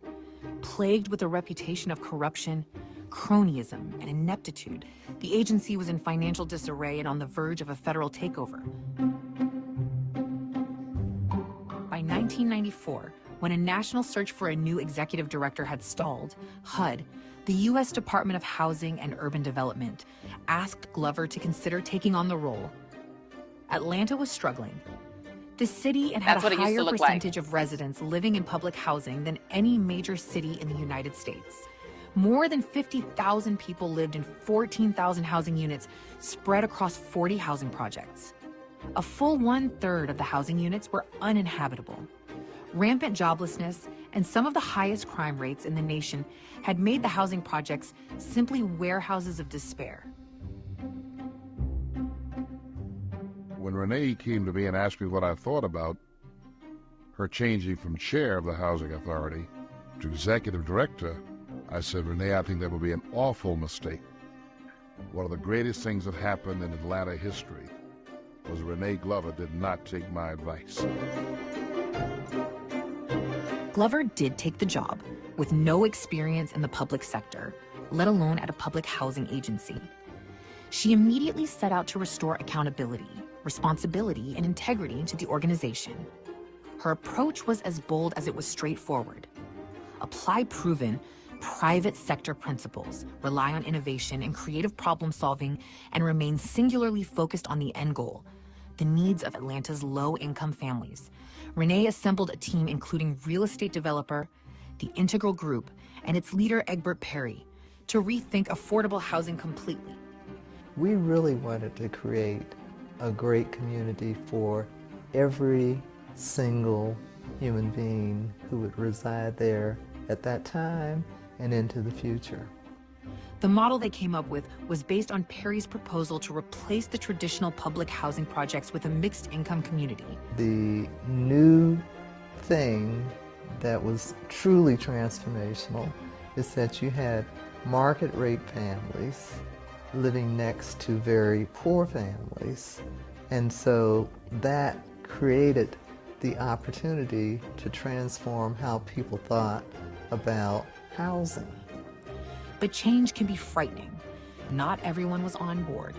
Plagued with a reputation of corruption, cronyism, and ineptitude, the agency was in financial disarray and on the verge of a federal takeover. By 1994, when a national search for a new executive director had stalled, HUD, the U.S. Department of Housing and Urban Development, asked Glover to consider taking on the role. Atlanta was struggling. The city had a higher percentage of residents living in public housing than any major city in the United States. More than 50,000 people lived in 14,000 housing units spread across 40 housing projects. A full 1/3 of the housing units were uninhabitable. Rampant joblessness and some of the highest crime rates in the nation had made the housing projects simply warehouses of despair. When Renee came to me and asked me what I thought about her changing from chair of the Housing Authority to executive director, I said, Renee, I think that would be an awful mistake. One of the greatest things that happened in Atlanta history was Renee Glover did not take my advice. Glover did take the job with no experience in the public sector, let alone at a public housing agency. She immediately set out to restore accountability, responsibility, and integrity to the organization. Her approach was as bold as it was straightforward. Apply proven, private sector principles, rely on innovation and creative problem solving, and remain singularly focused on the end goal, the needs of Atlanta's low-income families. Renee assembled a team including real estate developer, the Integral Group, and its leader Egbert Perry, to rethink affordable housing completely. We really wanted to create a great community for every single human being who would reside there at that time and into the future. The model they came up with was based on Perry's proposal to replace the traditional public housing projects with a mixed income community. The new thing that was truly transformational is that you had market rate families living next to very poor families. And so that created the opportunity to transform how people thought about housing. But change can be frightening. Not everyone was on board.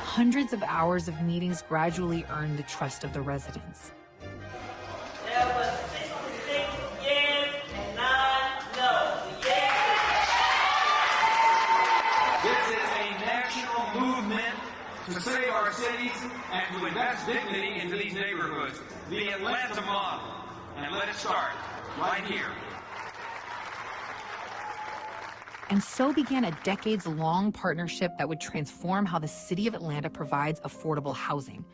Hundreds of hours of meetings gradually earned the trust of the residents. There was 66 yes and 9 no. Yes. This is a national movement to save our cities and to invest dignity into these neighborhoods. The Atlanta model. And let it start right here. And so began a decades-long partnership that would transform how the city of Atlanta provides affordable housing,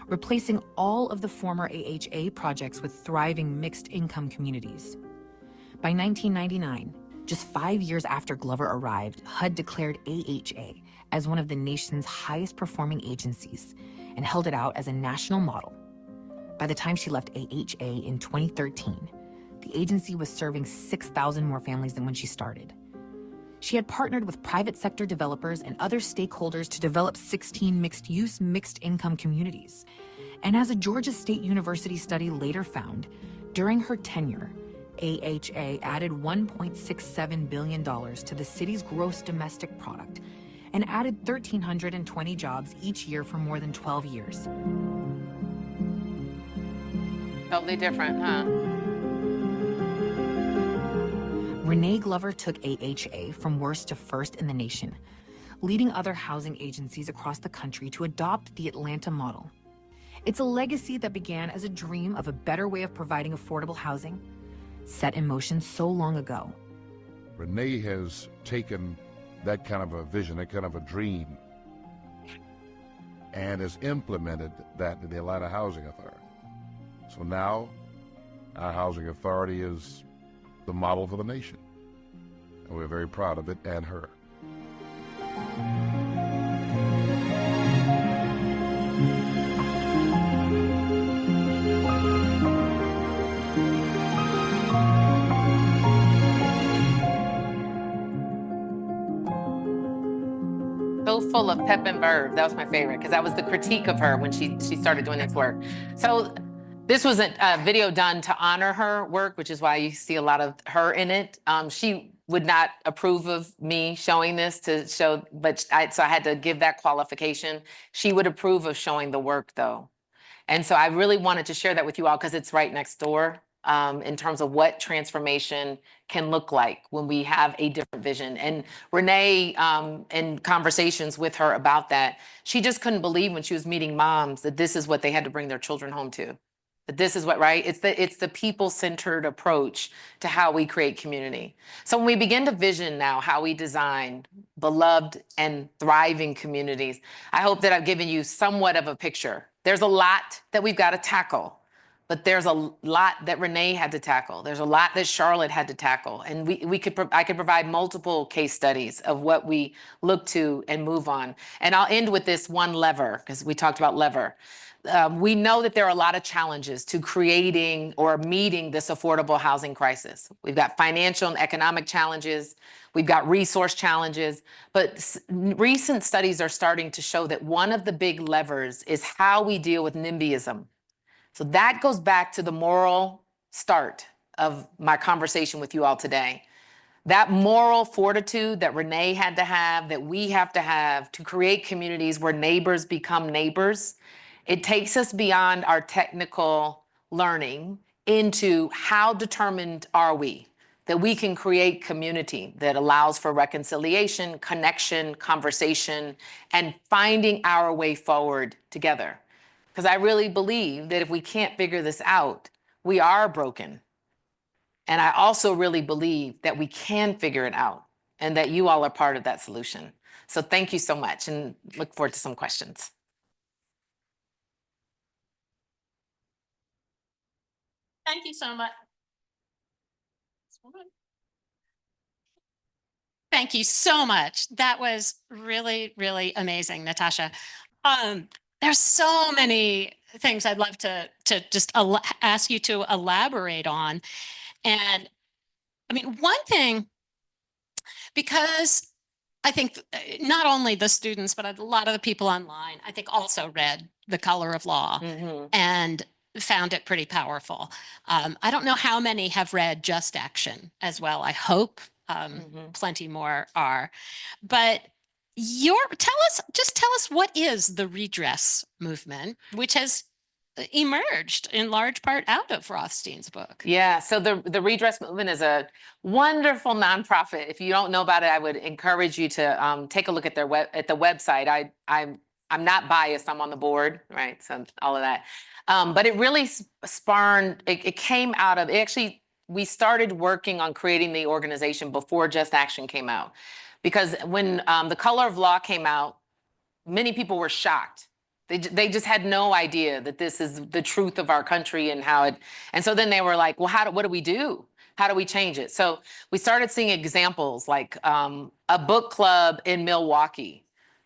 replacing all of the former AHA projects with thriving mixed-income communities. By 1999, just 5 years after Glover arrived, HUD declared AHA as one of the nation's highest-performing agencies and held it out as a national model. By the time she left AHA in 2013, the agency was serving 6,000 more families than when she started. She had partnered with private sector developers and other stakeholders to develop 16 mixed-use, mixed-income communities. And as a Georgia State University study later found, during her tenure, AHA added $1.67 billion to the city's gross domestic product and added 1,320 jobs each year for more than 12 years. Totally different, huh? Renee Glover took AHA from worst to first in the nation, leading other housing agencies across the country to adopt the Atlanta model. It's a legacy that began as a dream of a better way of providing affordable housing, set in motion so long ago. Renee has taken that kind of a vision, that kind of a dream, and has implemented that in the Atlanta Housing Authority. So now our housing authority is the model for the nation. And we're very proud of it and her. So full of pep and verve. That was my favorite because that was the critique of her when she started doing this work. So this was a video done to honor her work, which is why you see a lot of her in it. She would not approve of me showing this to show, so I had to give that qualification. She would approve of showing the work though. And so I really wanted to share that with you all because it's right next door in terms of what transformation can look like when we have a different vision. And Renee, in conversations with her about that, she just couldn't believe when she was meeting moms that this is what they had to bring their children home to. That this is what, right? It's the people-centered approach to how we create community. So when we begin to vision now how we design beloved and thriving communities, I hope that I've given you somewhat of a picture. There's a lot that we've got to tackle, but there's a lot that Renee had to tackle. There's a lot that Charlotte had to tackle. And I could provide multiple case studies of what we look to and move on. And I'll end with this one lever, because we talked about lever. We know that there are a lot of challenges to creating or meeting this affordable housing crisis. We've got financial and economic challenges. We've got resource challenges. But recent studies are starting to show that one of the big levers is how we deal with NIMBYism. So that goes back to the moral start of my conversation with you all today. That moral fortitude that Renee had to have, that we have to create communities where neighbors become neighbors. It takes us beyond our technical learning into how determined are we that we can create community that allows for reconciliation, connection, conversation, and finding our way forward together. Because I really believe that if we can't figure this out, we are broken. And I also really believe that we can figure it out and that you all are part of that solution. So thank you so much and look forward to some questions. Thank you so much. Thank you so much. That was really, really amazing, Natosha. There's so many things I'd love to just ask you to elaborate on. And I mean, one thing, because I think not only the students, but a lot of the people online, I think also read The Color of Law and found it pretty powerful. I don't know how many have read Just Action as well. I hope plenty more are. But tell us what is the redress movement, which has emerged in large part out of Rothstein's book. Yeah, so the redress movement is a wonderful nonprofit. If you don't know about it, I would encourage you to take a look at the website. I'm not biased. I'm on the board, right? So all of that. But it really spawned. It came out of. We started working on creating the organization before Just Action came out, because when The Color of Law came out, many people were shocked. They just had no idea that this is the truth of our country and how it. And so then they were like, well, what do we do? How do we change it? So we started seeing examples like a book club in Milwaukee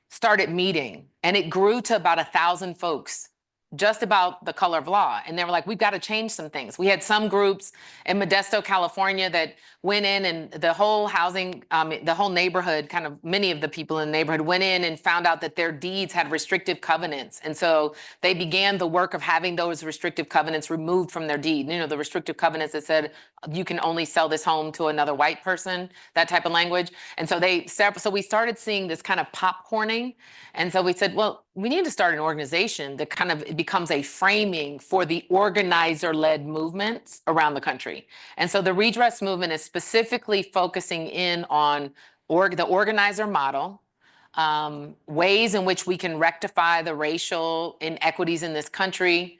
started meeting, and it grew to about 1,000 folks just about The Color of Law. And they were like, we've got to change some things. We had some groups in Modesto, California that went in, and the whole housing, the whole neighborhood, kind of many of the people in the neighborhood went in and found out that their deeds had restrictive covenants. And so they began the work of having those restrictive covenants removed from their deed. You know, the restrictive covenants that said, you can only sell this home to another white person, that type of language. And so we started seeing this kind of popcorning. And so we said, well, we need to start an organization that kind of becomes a framing for the organizer-led movements around the country. And so the redress movement is specifically focusing in on the organizer model, ways in which we can rectify the racial inequities in this country.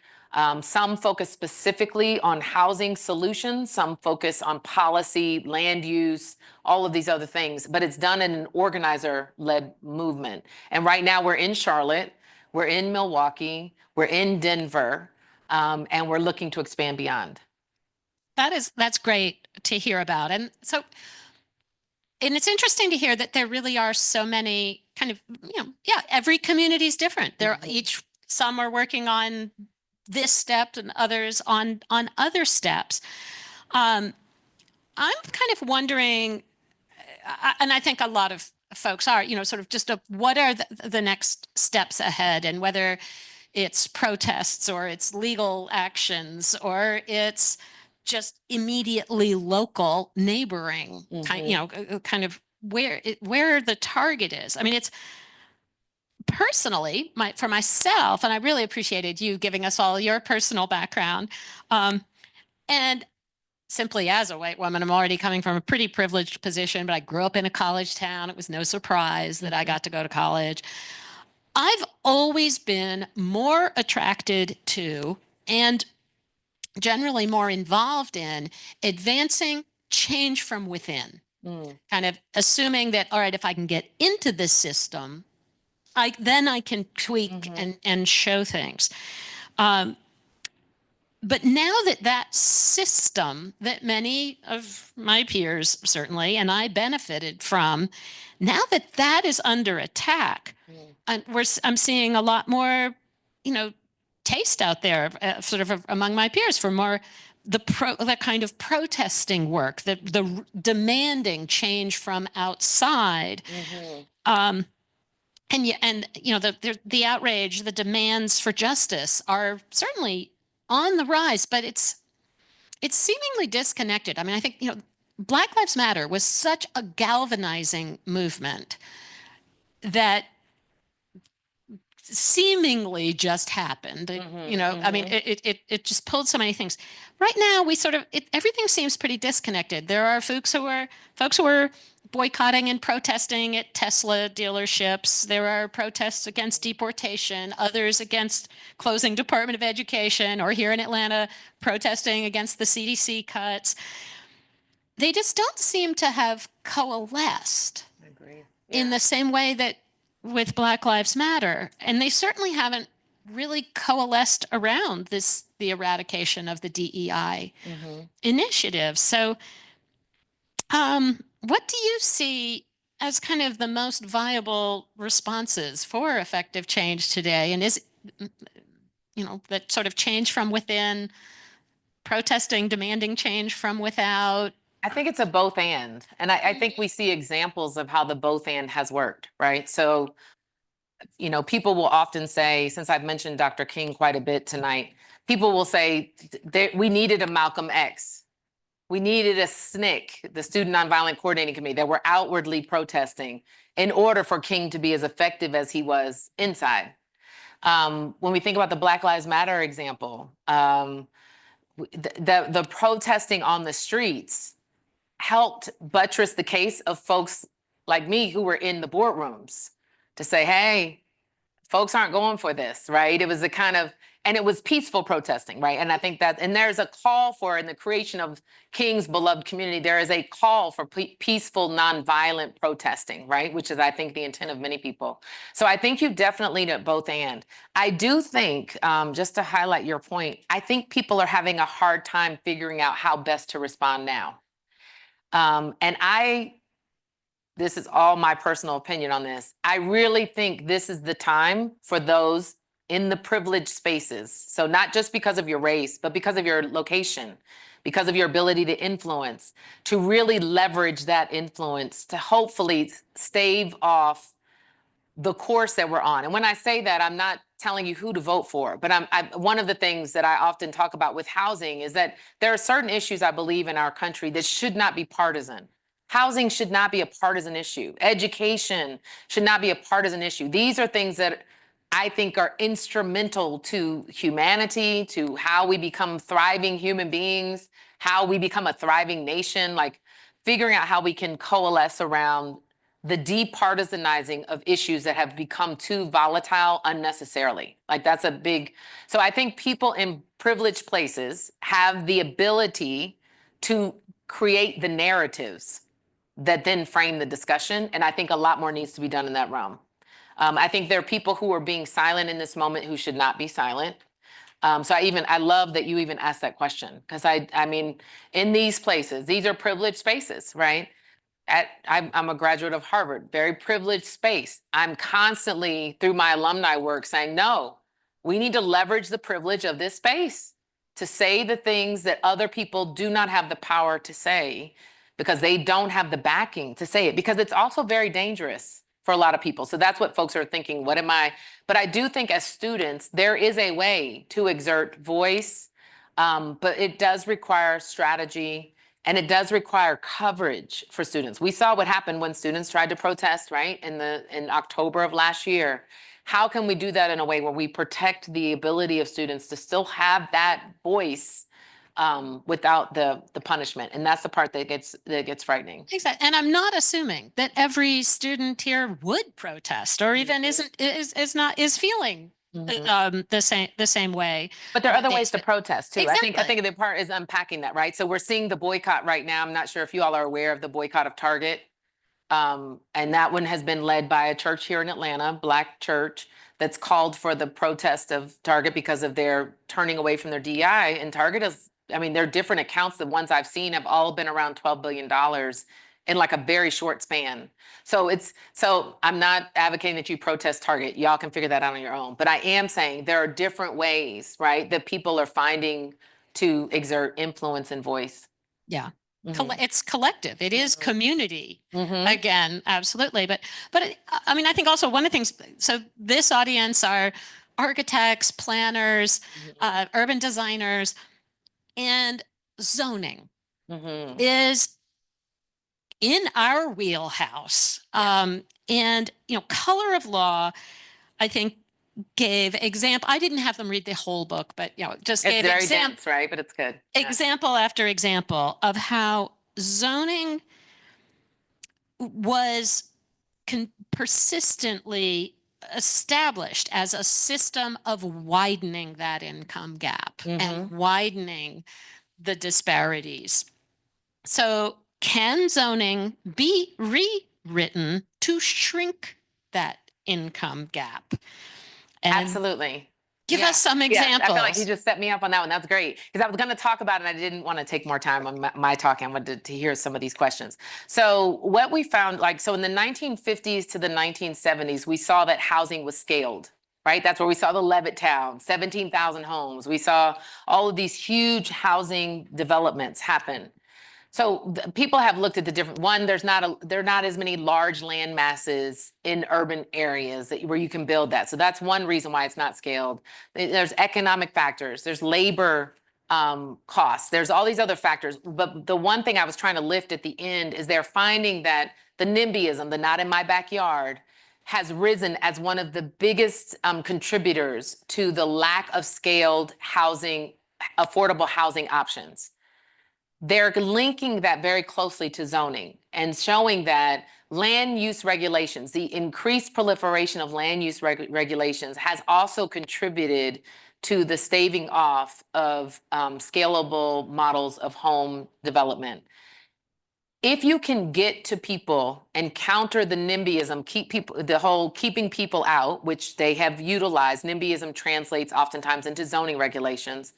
Some focus specifically on housing solutions, some focus on policy, land use, all of these other things, but it's done in an organizer-led movement. And right now we're in Charlotte, we're in Milwaukee, we're in Denver, and we're looking to expand beyond. That's great to hear about. And it's interesting to hear that there really are so many kind of, every community is different. Some are working on this step and others on other steps. I'm kind of wondering, and I think a lot of folks are, sort of just what are the next steps ahead, and whether it's protests or it's legal actions or it's just immediately local neighboring, kind of where the target is. I mean, it's personally for myself, and I really appreciated you giving us all your personal background. And simply as a white woman, I'm already coming from a pretty privileged position, but I grew up in a college town. It was no surprise that I got to go to college. I've always been more attracted to and generally more involved in advancing change from within, kind of assuming that, all right, if I can get into this system, then I can tweak and show things. But now that system that many of my peers certainly, and I benefited from, now that is under attack, I'm seeing a lot more, taste out there, sort of among my peers for more the kind of protesting work, the demanding change from outside. And the outrage, the demands for justice are certainly on the rise, but it's seemingly disconnected. I mean, I think, Black Lives Matter was such a galvanizing movement that seemingly just happened. I mean, it just pulled so many things. Right now, we everything seems pretty disconnected. There are folks who are boycotting and protesting at Tesla dealerships. There are protests against deportation, others against closing Department of Education, or here in Atlanta, protesting against the CDC cuts. They just don't seem to have coalesced in the same way that with Black Lives Matter. And they certainly haven't really coalesced around the eradication of the DEI initiative. So what do you see as kind of the most viable responses for effective change today? And that sort of change from within, protesting, demanding change from without? I think it's a both and. And I think we see examples of how the both and has worked, right? So, people will often say, since I've mentioned Dr. King quite a bit tonight, people will say we needed a Malcolm X. We needed a SNCC, the Student Nonviolent Coordinating Committee, that were outwardly protesting in order for King to be as effective as he was inside. When we think about the Black Lives Matter example, the protesting on the streets helped buttress the case of folks like me who were in the boardrooms to say, hey, folks aren't going for this, right? It was a kind of, and it was peaceful protesting, right? And I think that, and there's a call for, in the creation of King's beloved community, there is a call for peaceful, nonviolent protesting, right? Which is, I think, the intent of many people. So I think you definitely need both and. I do think, just to highlight your point, I think people are having a hard time figuring out how best to respond now. This is all my personal opinion on this. I really think this is the time for those in the privileged spaces. So not just because of your race, but because of your location, because of your ability to influence, to really leverage that influence to hopefully stave off the course that we're on. And when I say that, I'm not telling you who to vote for, but one of the things that I often talk about with housing is that there are certain issues I believe in our country that should not be partisan. Housing should not be a partisan issue. Education should not be a partisan issue. These are things that I think are instrumental to humanity, to how we become thriving human beings, how we become a thriving nation, like figuring out how we can coalesce around the departisanizing of issues that have become too volatile unnecessarily. Like that's a big, so I think people in privileged places have the ability to create the narratives that then frame the discussion. And I think a lot more needs to be done in that realm. I think there are people who are being silent in this moment who should not be silent. So I love that you even asked that question, because I mean, in these places, these are privileged spaces, right? I'm a graduate of Harvard, very privileged space. I'm constantly, through my alumni work, saying, no, we need to leverage the privilege of this space to say the things that other people do not have the power to say, because they don't have the backing to say it, because it's also very dangerous for a lot of people. So that's what folks are thinking, what am I? But I do think as students, there is a way to exert voice, but it does require strategy. And it does require coverage for students. We saw what happened when students tried to protest, right, in October of last year. How can we do that in a way where we protect the ability of students to still have that voice without the punishment? And that's the part that gets frightening. Exactly. And I'm not assuming that every student here would protest or even is feeling the same way. But there are other ways to protest too. Exactly. I think the part is unpacking that, right? So we're seeing the boycott right now. I'm not sure if you all are aware of the boycott of Target. And that one has been led by a church here in Atlanta, Black church, that's called for the protest of Target because of their turning away from their DEI. And Target is, I mean, there are different accounts. The ones I've seen have all been around $12 billion in like a very short span. So I'm not advocating that you protest Target. Y'all can figure that out on your own. But I am saying there are different ways, right, that people are finding to exert influence and voice. Yeah. It's collective. It is community. Again, absolutely. But I mean, I think also one of the things, so this audience are architects, planners, urban designers, and zoning is in our wheelhouse. And, color of law, I think, gave example. I didn't have them read the whole book, but just it's gave very dense, right? But it's good. Example after example of how zoning was persistently established as a system of widening that income gap and widening the disparities. So can zoning be rewritten to shrink that income gap? And absolutely. Give us some examples. I feel like you just set me up on that one. That's great. Because I was going to talk about it and I didn't want to take more time on my talking. I wanted to hear some of these questions. So what we found, so in the 1950s to the 1970s, we saw that housing was scaled. right? That's where we saw the Levittown, 17,000 homes. We saw all of these huge housing developments happen. So people have looked at the different one. There are not as many large land masses in urban areas where you can build that. So that's one reason why it's not scaled. There's economic factors. There's labor costs. There's all these other factors. But the one thing I was trying to lift at the end is they're finding that the NIMBYism, the not in my backyard, has risen as one of the biggest contributors to the lack of scaled housing, affordable housing options. They're linking that very closely to zoning and showing that land use regulations, the increased proliferation of land use regulations has also contributed to the staving off of scalable models of home development. If you can get to people and counter the NIMBYism, keep people, the whole keeping people out, which they have utilized, NIMBYism translates oftentimes into zoning regulations,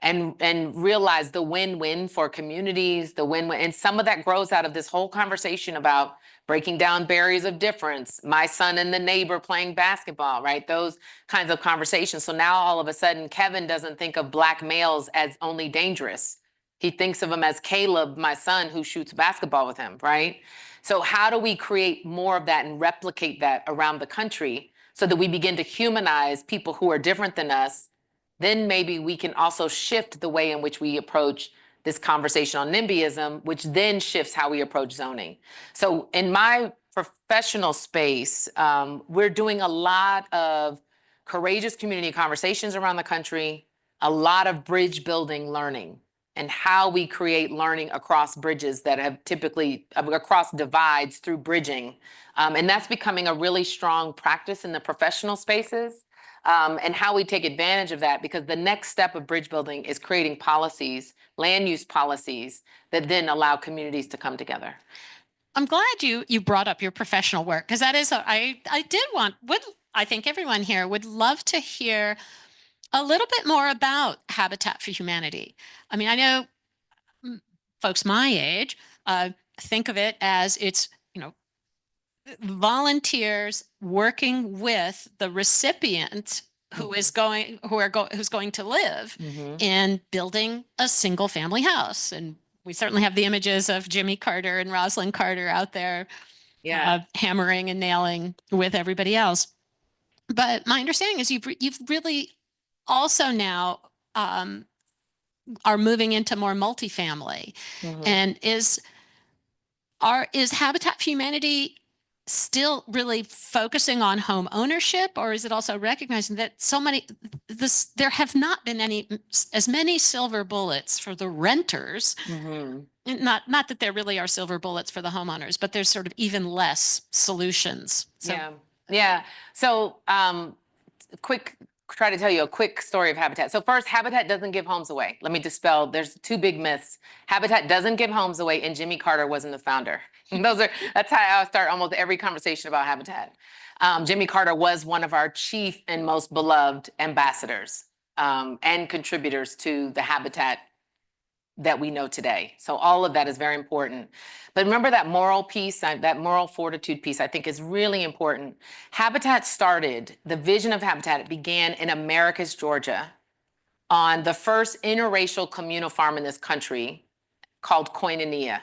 and realize the win-win for communities, the win-win. And some of that grows out of this whole conversation about breaking down barriers of difference, my son and the neighbor playing basketball, right? Those kinds of conversations. So now all of a sudden, Kevin doesn't think of Black males as only dangerous. He thinks of him as Caleb, my son, who shoots basketball with him, right? So how do we create more of that and replicate that around the country so that we begin to humanize people who are different than us? Then maybe we can also shift the way in which we approach this conversation on NIMBYism, which then shifts how we approach zoning. So in my professional space, we're doing a lot of courageous community conversations around the country, a lot of bridge building learning, and how we create learning across bridges that have typically, across divides through bridging. And that's becoming a really strong practice in the professional spaces. And how we take advantage of that, because the next step of bridge building is creating policies, land use policies, that then allow communities to come together. I'm glad you brought up your professional work, because that is, I think everyone here would love to hear a little bit more about Habitat for Humanity. I mean, I know folks my age think of it as it's, volunteers working with the recipient who's going to live in building a single family house. And we certainly have the images of Jimmy Carter and Rosalind Carter out there hammering and nailing with everybody else. But my understanding is you've really also now are moving into more multifamily. And is Habitat for Humanity still really focusing on home ownership, or is it also recognizing that there have not been as many silver bullets for the renters? Not that there really are silver bullets for the homeowners, but there's sort of even less solutions. So. Yeah. So try to tell you a quick story of Habitat. So first, Habitat doesn't give homes away. Let me dispel, there's two big myths. Habitat doesn't give homes away, and Jimmy Carter wasn't the founder. That's how I start almost every conversation about Habitat. Jimmy Carter was one of our chief and most beloved ambassadors and contributors to the Habitat that we know today. So all of that is very important. But remember that moral piece, that moral fortitude piece, I think is really important. Habitat started, the vision of Habitat began in Americus, Georgia, on the first interracial communal farm in this country called Koinonia.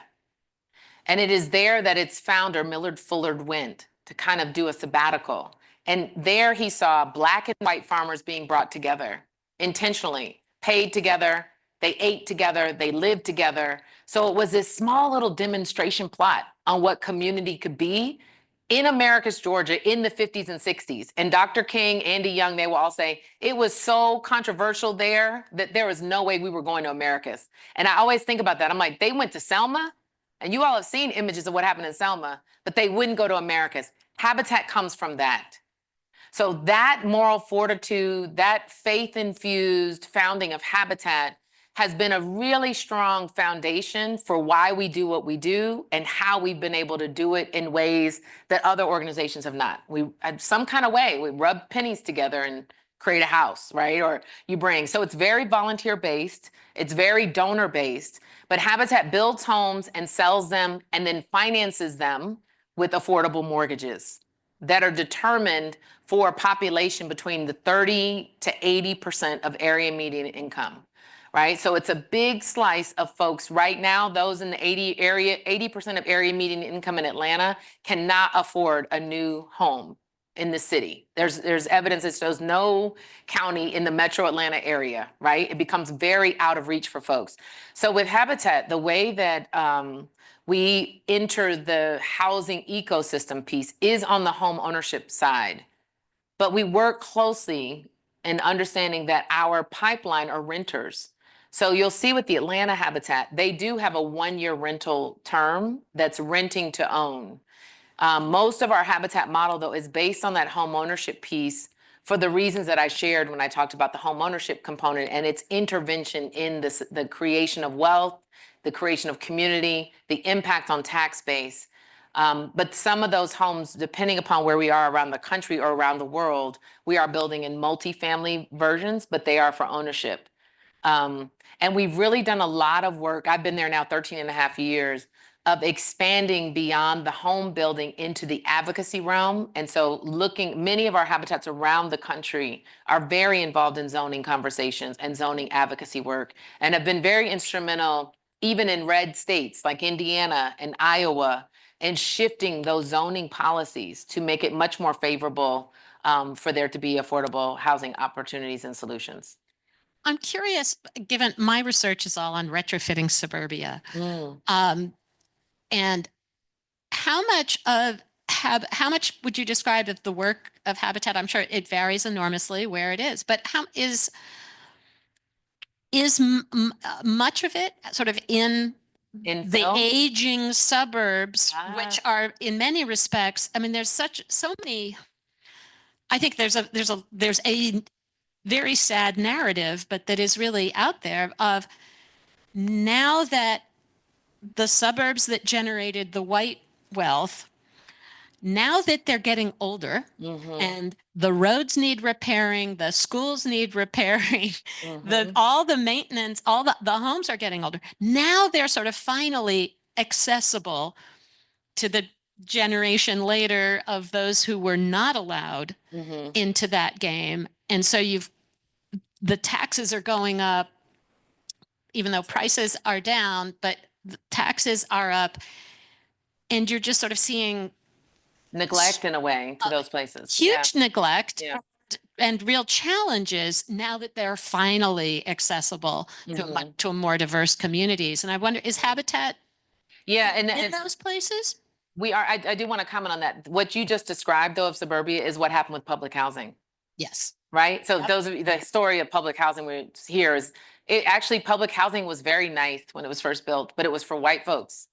And it is there that its founder, Millard Fullard, went to kind of do a sabbatical. And there he saw Black and white farmers being brought together intentionally, paid together, they ate together, they lived together. So it was this small little demonstration plot on what community could be in Americus, Georgia in the 50s and 60s. And Dr. King, Andy Young, they will all say, it was so controversial there that there was no way we were going to Americus. And I always think about that. I'm like, they went to Selma, and you all have seen images of what happened in Selma, but they wouldn't go to Americus. Habitat comes from that. So that moral fortitude, that faith-infused founding of Habitat has been a really strong foundation for why we do what we do and how we've been able to do it in ways that other organizations have not. We, some kind of way, we rub pennies together and create a house, right? Or you bring, so it's very volunteer-based, it's very donor-based, but Habitat builds homes and sells them and then finances them with affordable mortgages. that are determined for a population between the 30 to 80% of area median income, right? So it's a big slice of folks right now. Those in the 80% of area median income in Atlanta cannot afford a new home in the city. There's evidence that shows no county in the metro Atlanta area, right? It becomes very out of reach for folks. So with Habitat, the way that we enter the housing ecosystem piece is on the home ownership side. But we work closely in understanding that our pipeline are renters. So you'll see with the Atlanta Habitat, they do have a 1-year rental term that's renting to own. Most of our Habitat model, though, is based on that home ownership piece for the reasons that I shared when I talked about the home ownership component and its intervention in the creation of wealth, the creation of community, the impact on tax base. But some of those homes, depending upon where we are around the country or around the world, we are building in multifamily versions, but they are for ownership. And we've really done a lot of work. I've been there now 13 and a half years of expanding beyond the home building into the advocacy realm. And so many of our habitats around the country are very involved in zoning conversations and zoning advocacy work and have been very instrumental even in red states like Indiana and Iowa and shifting those zoning policies to make it much more favorable for there to be affordable housing opportunities and solutions. I'm curious, given my research is all on retrofitting suburbia, and how much would you describe of the work of Habitat? I'm sure it varies enormously where it is, but how is much of it sort of in the aging suburbs, which are in many respects, I mean, there's so many, I think there's a very sad narrative, but that is really out there of now that the suburbs that generated the white wealth, now that they're getting older and the roads need repairing, the schools need repairing, all the maintenance, all the homes are getting older. Now they're sort of finally accessible to the generation later of those who were not allowed into that game. And so the taxes are going up, even though prices are down, but the taxes are up. And you're just sort of seeing neglect in a way to those places. Huge neglect and real challenges now that they're finally accessible to more diverse communities. And I wonder, is Habitat in those places? We are. I do want to comment on that. What you just described, though, of suburbia is what happened with public housing. Yes. Right? So the story of public housing we hear is, actually public housing was very nice when it was first built, but it was for white folks.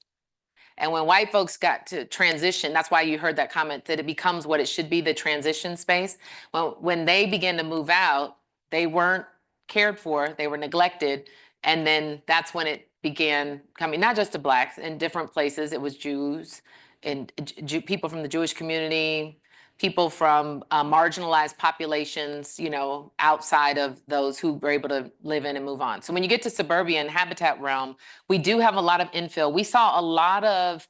And when white folks got to transition, that's why you heard that comment, that it becomes what it should be, the transition space. Well, when they began to move out, they weren't cared for, they were neglected. And then that's when it began coming, not just to Blacks, in different places. It was Jews and people from the Jewish community, people from marginalized populations, outside of those who were able to live in and move on. So when you get to suburbia and habitat realm, we do have a lot of infill. We saw a lot of,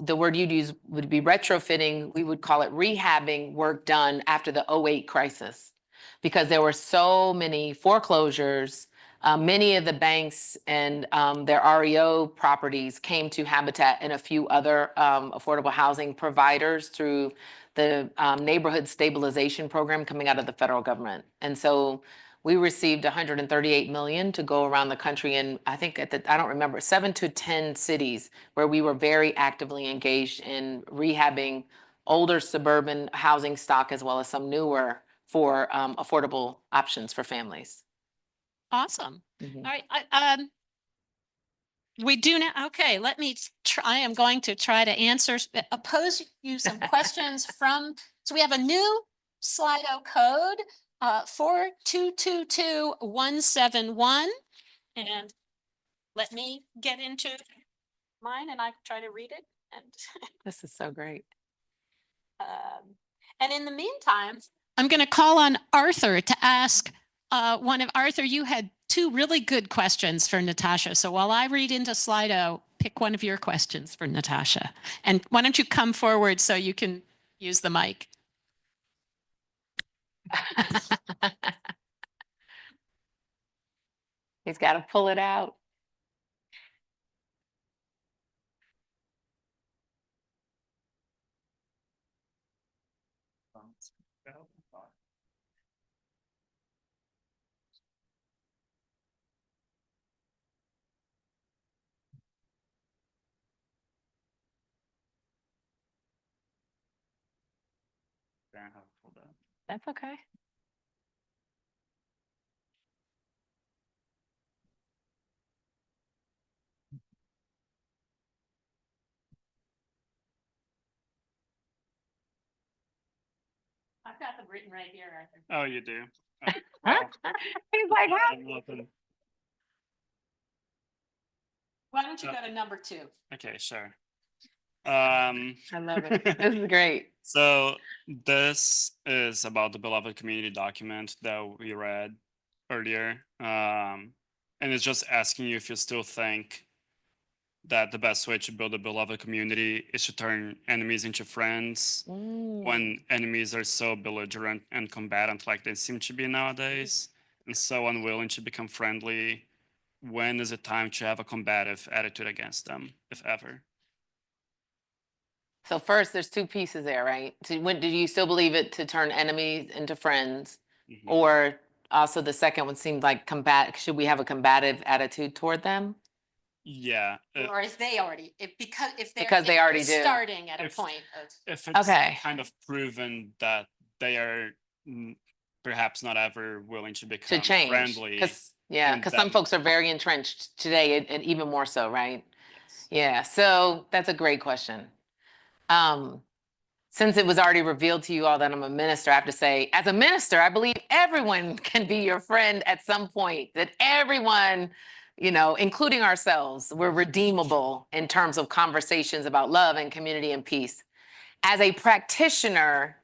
the word you'd use would be retrofitting, we would call it rehabbing work done after the 2008 crisis, because there were so many foreclosures. Many of the banks and their REO properties came to Habitat and a few other affordable housing providers through the neighborhood stabilization program coming out of the federal government. And so we received $138 million to go around the country, and I think I don't remember, 7 to 10 cities where we were very actively engaged in rehabbing older suburban housing stock as well as some newer for affordable options for families. Awesome. All right. We do now. Okay, let me try. I am going to try to pose you some questions so we have a new Slido code, 4222171. And let me get into mine and I try to read it. And this is so great. And in the meantime, I'm going to call on Arthur to ask Arthur, you had 2 really good questions for Natosha. So while I read into Slido, pick one of your questions for Natosha. And why don't you come forward so you can Use the mic. He's got to pull it out. That's okay. I've got them written right here, Arthur. Oh, you do? He's like, huh? Why don't you go to number 2? Okay, sure. I love it. This is great. So this is about the beloved community document that we read earlier. And it's just asking you if you still think that the best way to build a beloved community is to turn enemies into friends when enemies are so belligerent and combatant like they seem to be nowadays, and so unwilling to become friendly. When is it time to have a combative attitude against them, if ever? So first, there's 2 pieces there, right? So when, do you still believe it to turn enemies into friends? Mhm. Or also the second one seemed like should we have a combative attitude toward them? Yeah. Or is they already, because Because they already do. starting at a If- point of. If it's Okay. kind of proven that they are perhaps not ever willing to become To change. friendly. Because and some then- folks are very entrenched today, and even more so, right? Yes. Yeah, so that's a great question. Since it was already revealed to you all that I'm a minister, I have to say, as a minister, I believe everyone can be your friend at some point, that everyone, including ourselves, we're redeemable in terms of conversations about love and community and peace. As a practitioner,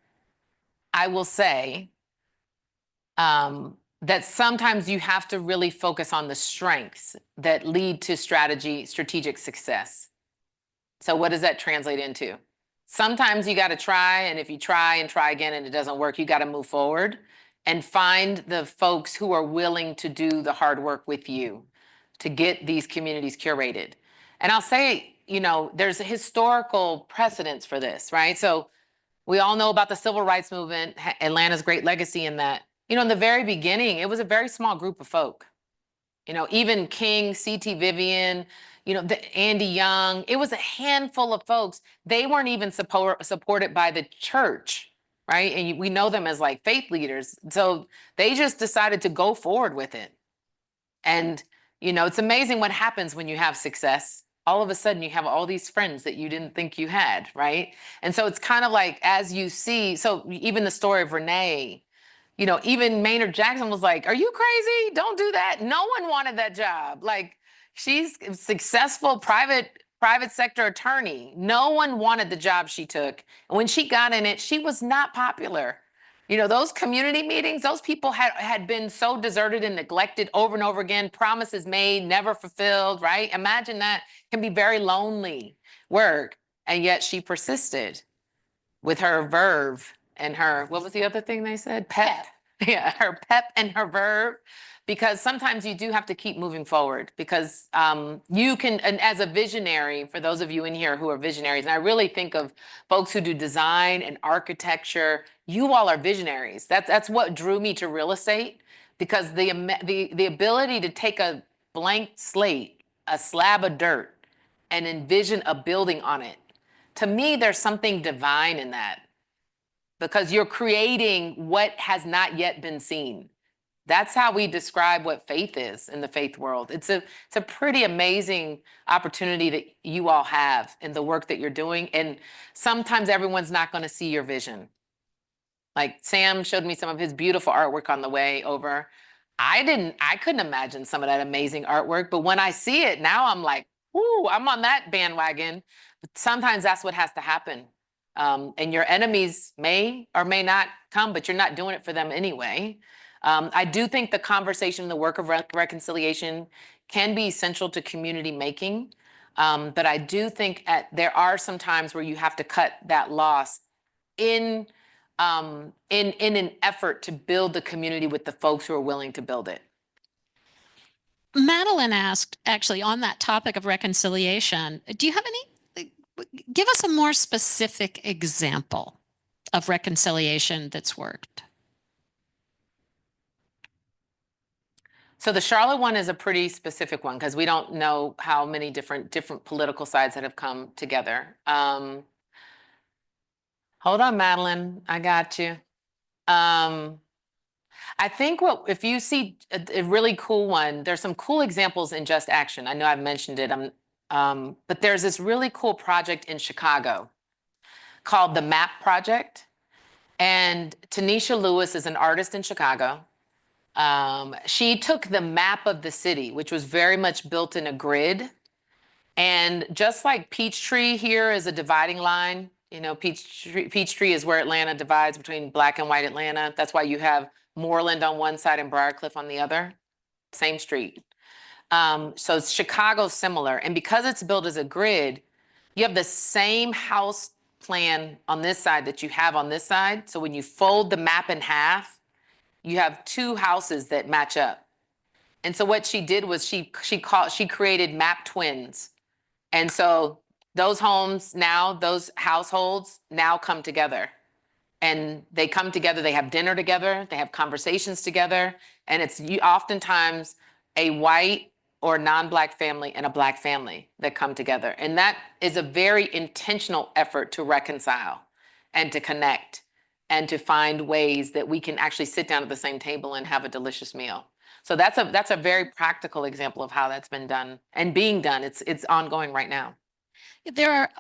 I will say that sometimes you have to really focus on the strengths that lead to strategic success. So what does that translate into? Sometimes you got to try, and if you try and try again and it doesn't work, you got to move forward and find the folks who are willing to do the hard work with you to get these communities curated. And I'll say, there's a historical precedence for this, right? So we all know about the civil rights movement, Atlanta's great legacy in that. In the very beginning, it was a very small group of folk. Even King, C.T. Vivian, Andy Young, it was a handful of folks. They weren't even supported by the church, right? And we know them as like faith leaders. So they just decided to go forward with it. And, it's amazing what happens when you have success. All of a sudden you have all these friends that you didn't think you had, right? And so it's kind of like, as you see, so even the story of Renee, even Maynard Jackson was like, are you crazy? Don't do that. No one wanted that job. Like, she's a successful private sector attorney. No one wanted the job she took. And when she got in it, she was not popular. Those community meetings, those people had been so deserted and neglected over and over again, promises made, never fulfilled, right? Imagine that can be very lonely work. And yet she persisted with her verve and her, what was the other thing they said? Pep. Yeah, her pep and her verve. Because sometimes you do have to keep moving forward because you can, and as a visionary, for those of you in here who are visionaries, and I really think of folks who do design and architecture, you all are visionaries. That's what drew me to real estate, because the ability to take a blank slate, a slab of dirt, and envision a building on it. To me, there's something divine in that, because you're creating what has not yet been seen. That's how we describe what faith is in the faith world. It's a pretty amazing opportunity that you all have in the work that you're doing. And sometimes everyone's not going to see your vision. Like Sam showed me some of his beautiful artwork on the way over. I couldn't imagine some of that amazing artwork, but when I see it now, I'm like, ooh, I'm on that bandwagon. But sometimes that's what has to happen. And your enemies may or may not come, but you're not doing it for them anyway. I do think the conversation, the work of reconciliation can be essential to community making. But I do think there are some times where you have to cut that loss in an effort to build the community with the folks who are willing to build it. Madeline asked, actually, on that topic of reconciliation, do you have any, give us a more specific example of reconciliation that's worked? So the Charlotte one is a pretty specific one because we don't know how many different political sides that have come together. Hold on, Madeline, I got you. I think if you see a really cool one, there's some cool examples in Just Action. I know I've mentioned it, but there's this really cool project in Chicago called the MAP Project. And Tanisha Lewis is an artist in Chicago. She took the map of the city, which was very much built in a grid. And just like Peachtree here is a dividing line, you know, Peachtree is where Atlanta divides between black and white Atlanta. That's why you have Moreland on one side and Briarcliff on the other. Same street. So Chicago's similar. And because it's built as a grid, you have the same house plan on this side that you have on this side. So when you fold the map in half, you have two houses that match up. And so what she did was she created map twins. And so those homes now, those households now come together. And they come together, they have dinner together, they have conversations together, and it's oftentimes a white or non-black family and a black family that come together. And that is a very intentional effort to reconcile and to connect and to find ways that we can actually sit down at the same table and have a delicious meal. So that's a very practical example of how that's been done and being done. It's ongoing right now. There are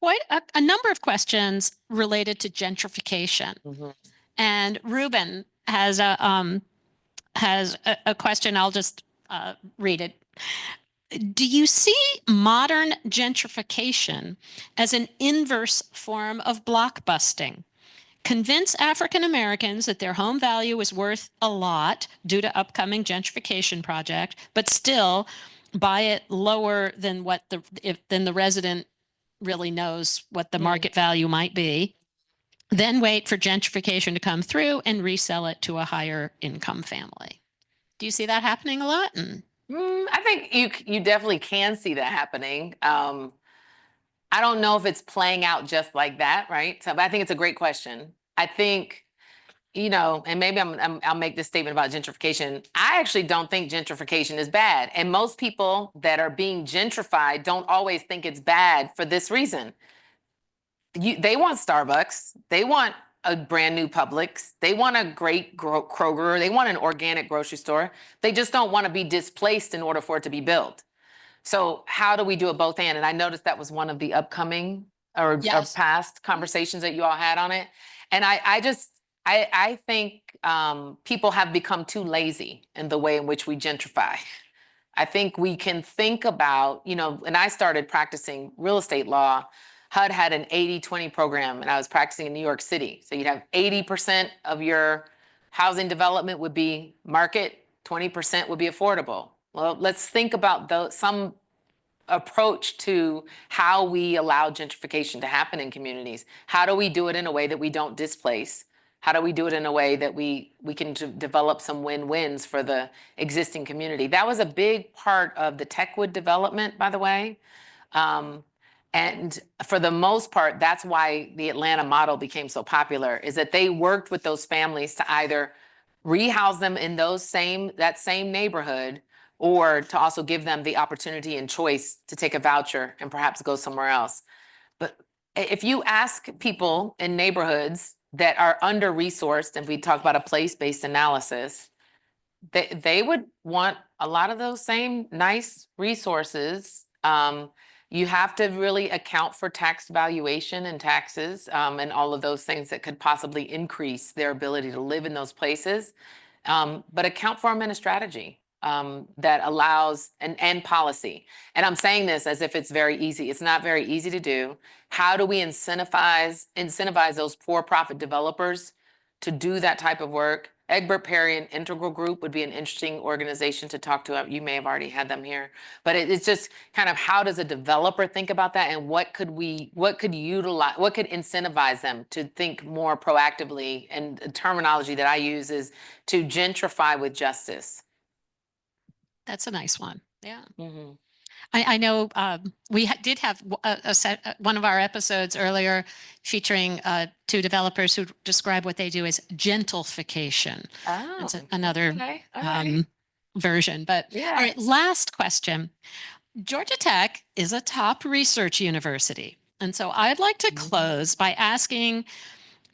quite a number of questions related to gentrification. Mhm. And Ruben has a question. I'll just read it. Do you see modern gentrification as an inverse form of blockbusting? Convince African Americans that their home value is worth a lot due to upcoming gentrification project, but still buy it lower than what the resident really knows what the market value might be. Then wait for gentrification to come through and resell it to a higher income family. Do you see that happening a lot? I think you definitely can see that happening. I don't know if it's playing out just like that, right? So, but I think it's a great question. I think, you know, and maybe I'll make this statement about gentrification. I actually don't think gentrification is bad. And most people that are being gentrified don't always think it's bad for this reason. They want Starbucks. They want a brand new Publix. They want a great Kroger. They want an organic grocery store. They just don't want to be displaced in order for it to be built. So how do we do it both and? And I noticed that was one of the upcoming or past conversations that you all had on it. And I think people have become too lazy in the way in which we gentrify. I think we can think about, you know, and I started practicing real estate law. HUD had an 80-20 program, and I was practicing in New York City. So you'd have 80% of your housing development would be market, 20% would be affordable. Well, let's think about some approach to how we allow gentrification to happen in communities. How do we do it in a way that we don't displace? How do we do it in a way that we can develop some win-wins for the existing community? That was a big part of the Techwood development, by the way. And for the most part, that's why the Atlanta model became so popular, is that they worked with those families to either rehouse them in that same neighborhood, or to also give them the opportunity and choice to take a voucher and perhaps go somewhere else. But if you ask people in neighborhoods that are under-resourced, and we talk about a place-based analysis, they would want a lot of those same nice resources. You have to really account for tax valuation and taxes and all of those things that could possibly increase their ability to live in those places. But account for them in a strategy that allows and policy. And I'm saying this as if it's very easy. It's not very easy to do. How do we incentivize those for-profit developers to do that type of work, Egbert Perry and Integral Group would be an interesting organization to talk to. You may have already had them here, but it's just kind of how does a developer think about that, and what could utilize, what could incentivize them to think more proactively? And the terminology that I use is to gentrify with justice. That's a nice one. Yeah. Mm-hmm. I know we did have one of our episodes earlier featuring two developers who describe what they do as gentrification. Oh, that's another okay. Version. But Yeah. all right, last question. Georgia Tech is a top research university. And so I'd like to close by asking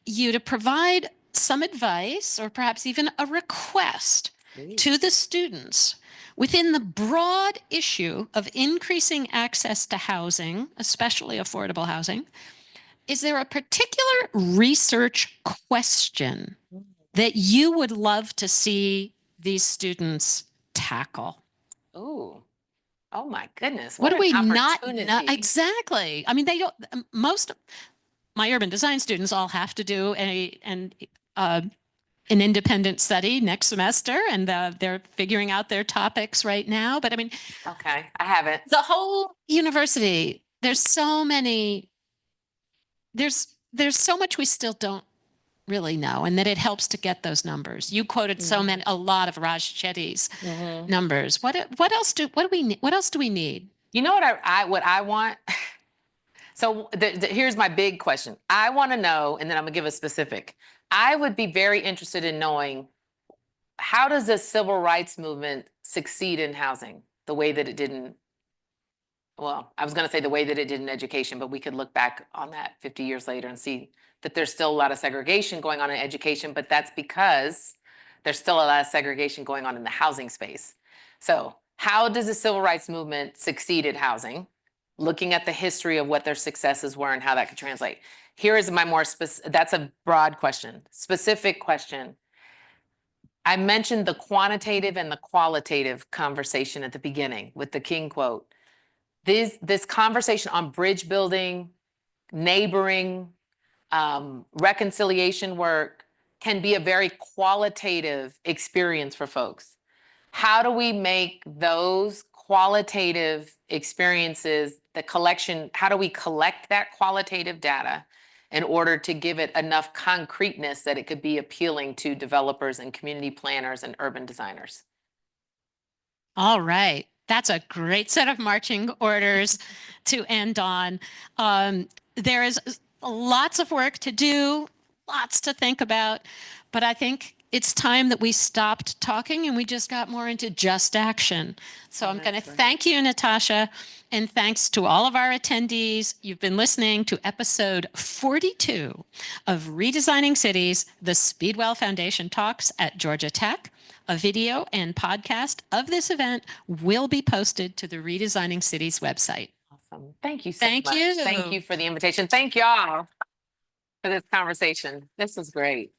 you to provide some advice or perhaps even a request to the students within the broad issue of increasing access to housing, especially affordable housing. Is there a particular research question that you would love to see these students tackle? Oh my goodness. What do we not opportunity. know? Exactly. I mean, they don't, most of my urban design students all have to do an independent study next semester, and they're figuring out their topics right now. But I mean, okay, I haven't. The whole university, there's so much we still don't really know, and that it helps to get those numbers. You quoted a lot of Raj Chetty's numbers. What else do we need? You know what I want? So here's my big question. I want to know, and then I'm gonna give a specific. I would be very interested in knowing, how does the civil rights movement succeed in housing the way that it didn't? Well, I was going to say the way that it did in education, but we could look back on that 50 years later and see that there's still a lot of segregation going on in education, but that's because there's still a lot of segregation going on in the housing space. So how does the civil rights movement succeed at housing? Looking at the history of what their successes were and how that could translate. Here is my more specific, that's a broad question. Specific question. I mentioned the quantitative and the qualitative conversation at the beginning with the King quote. This conversation on bridge building, neighboring, reconciliation work can be a very qualitative experience for folks. How do we make those qualitative experiences, how do we collect that qualitative data in order to give it enough concreteness that it could be appealing to developers and community planners and urban designers? All right. That's a great set of marching orders to end on. There is lots of work to do, lots to think about, but I think it's time that we stopped talking and we just got more into just action. So I'm going to thank you, Natosha, and thanks to all of our attendees. You've been listening to episode 42 of Redesigning Cities, the Speedwell Foundation Talks at Georgia Tech. A video and podcast of this event will be posted to the Redesigning Cities website. Awesome. Thank you so much. Thank you. Thank you for the invitation. Thank y'all for this conversation. This was great.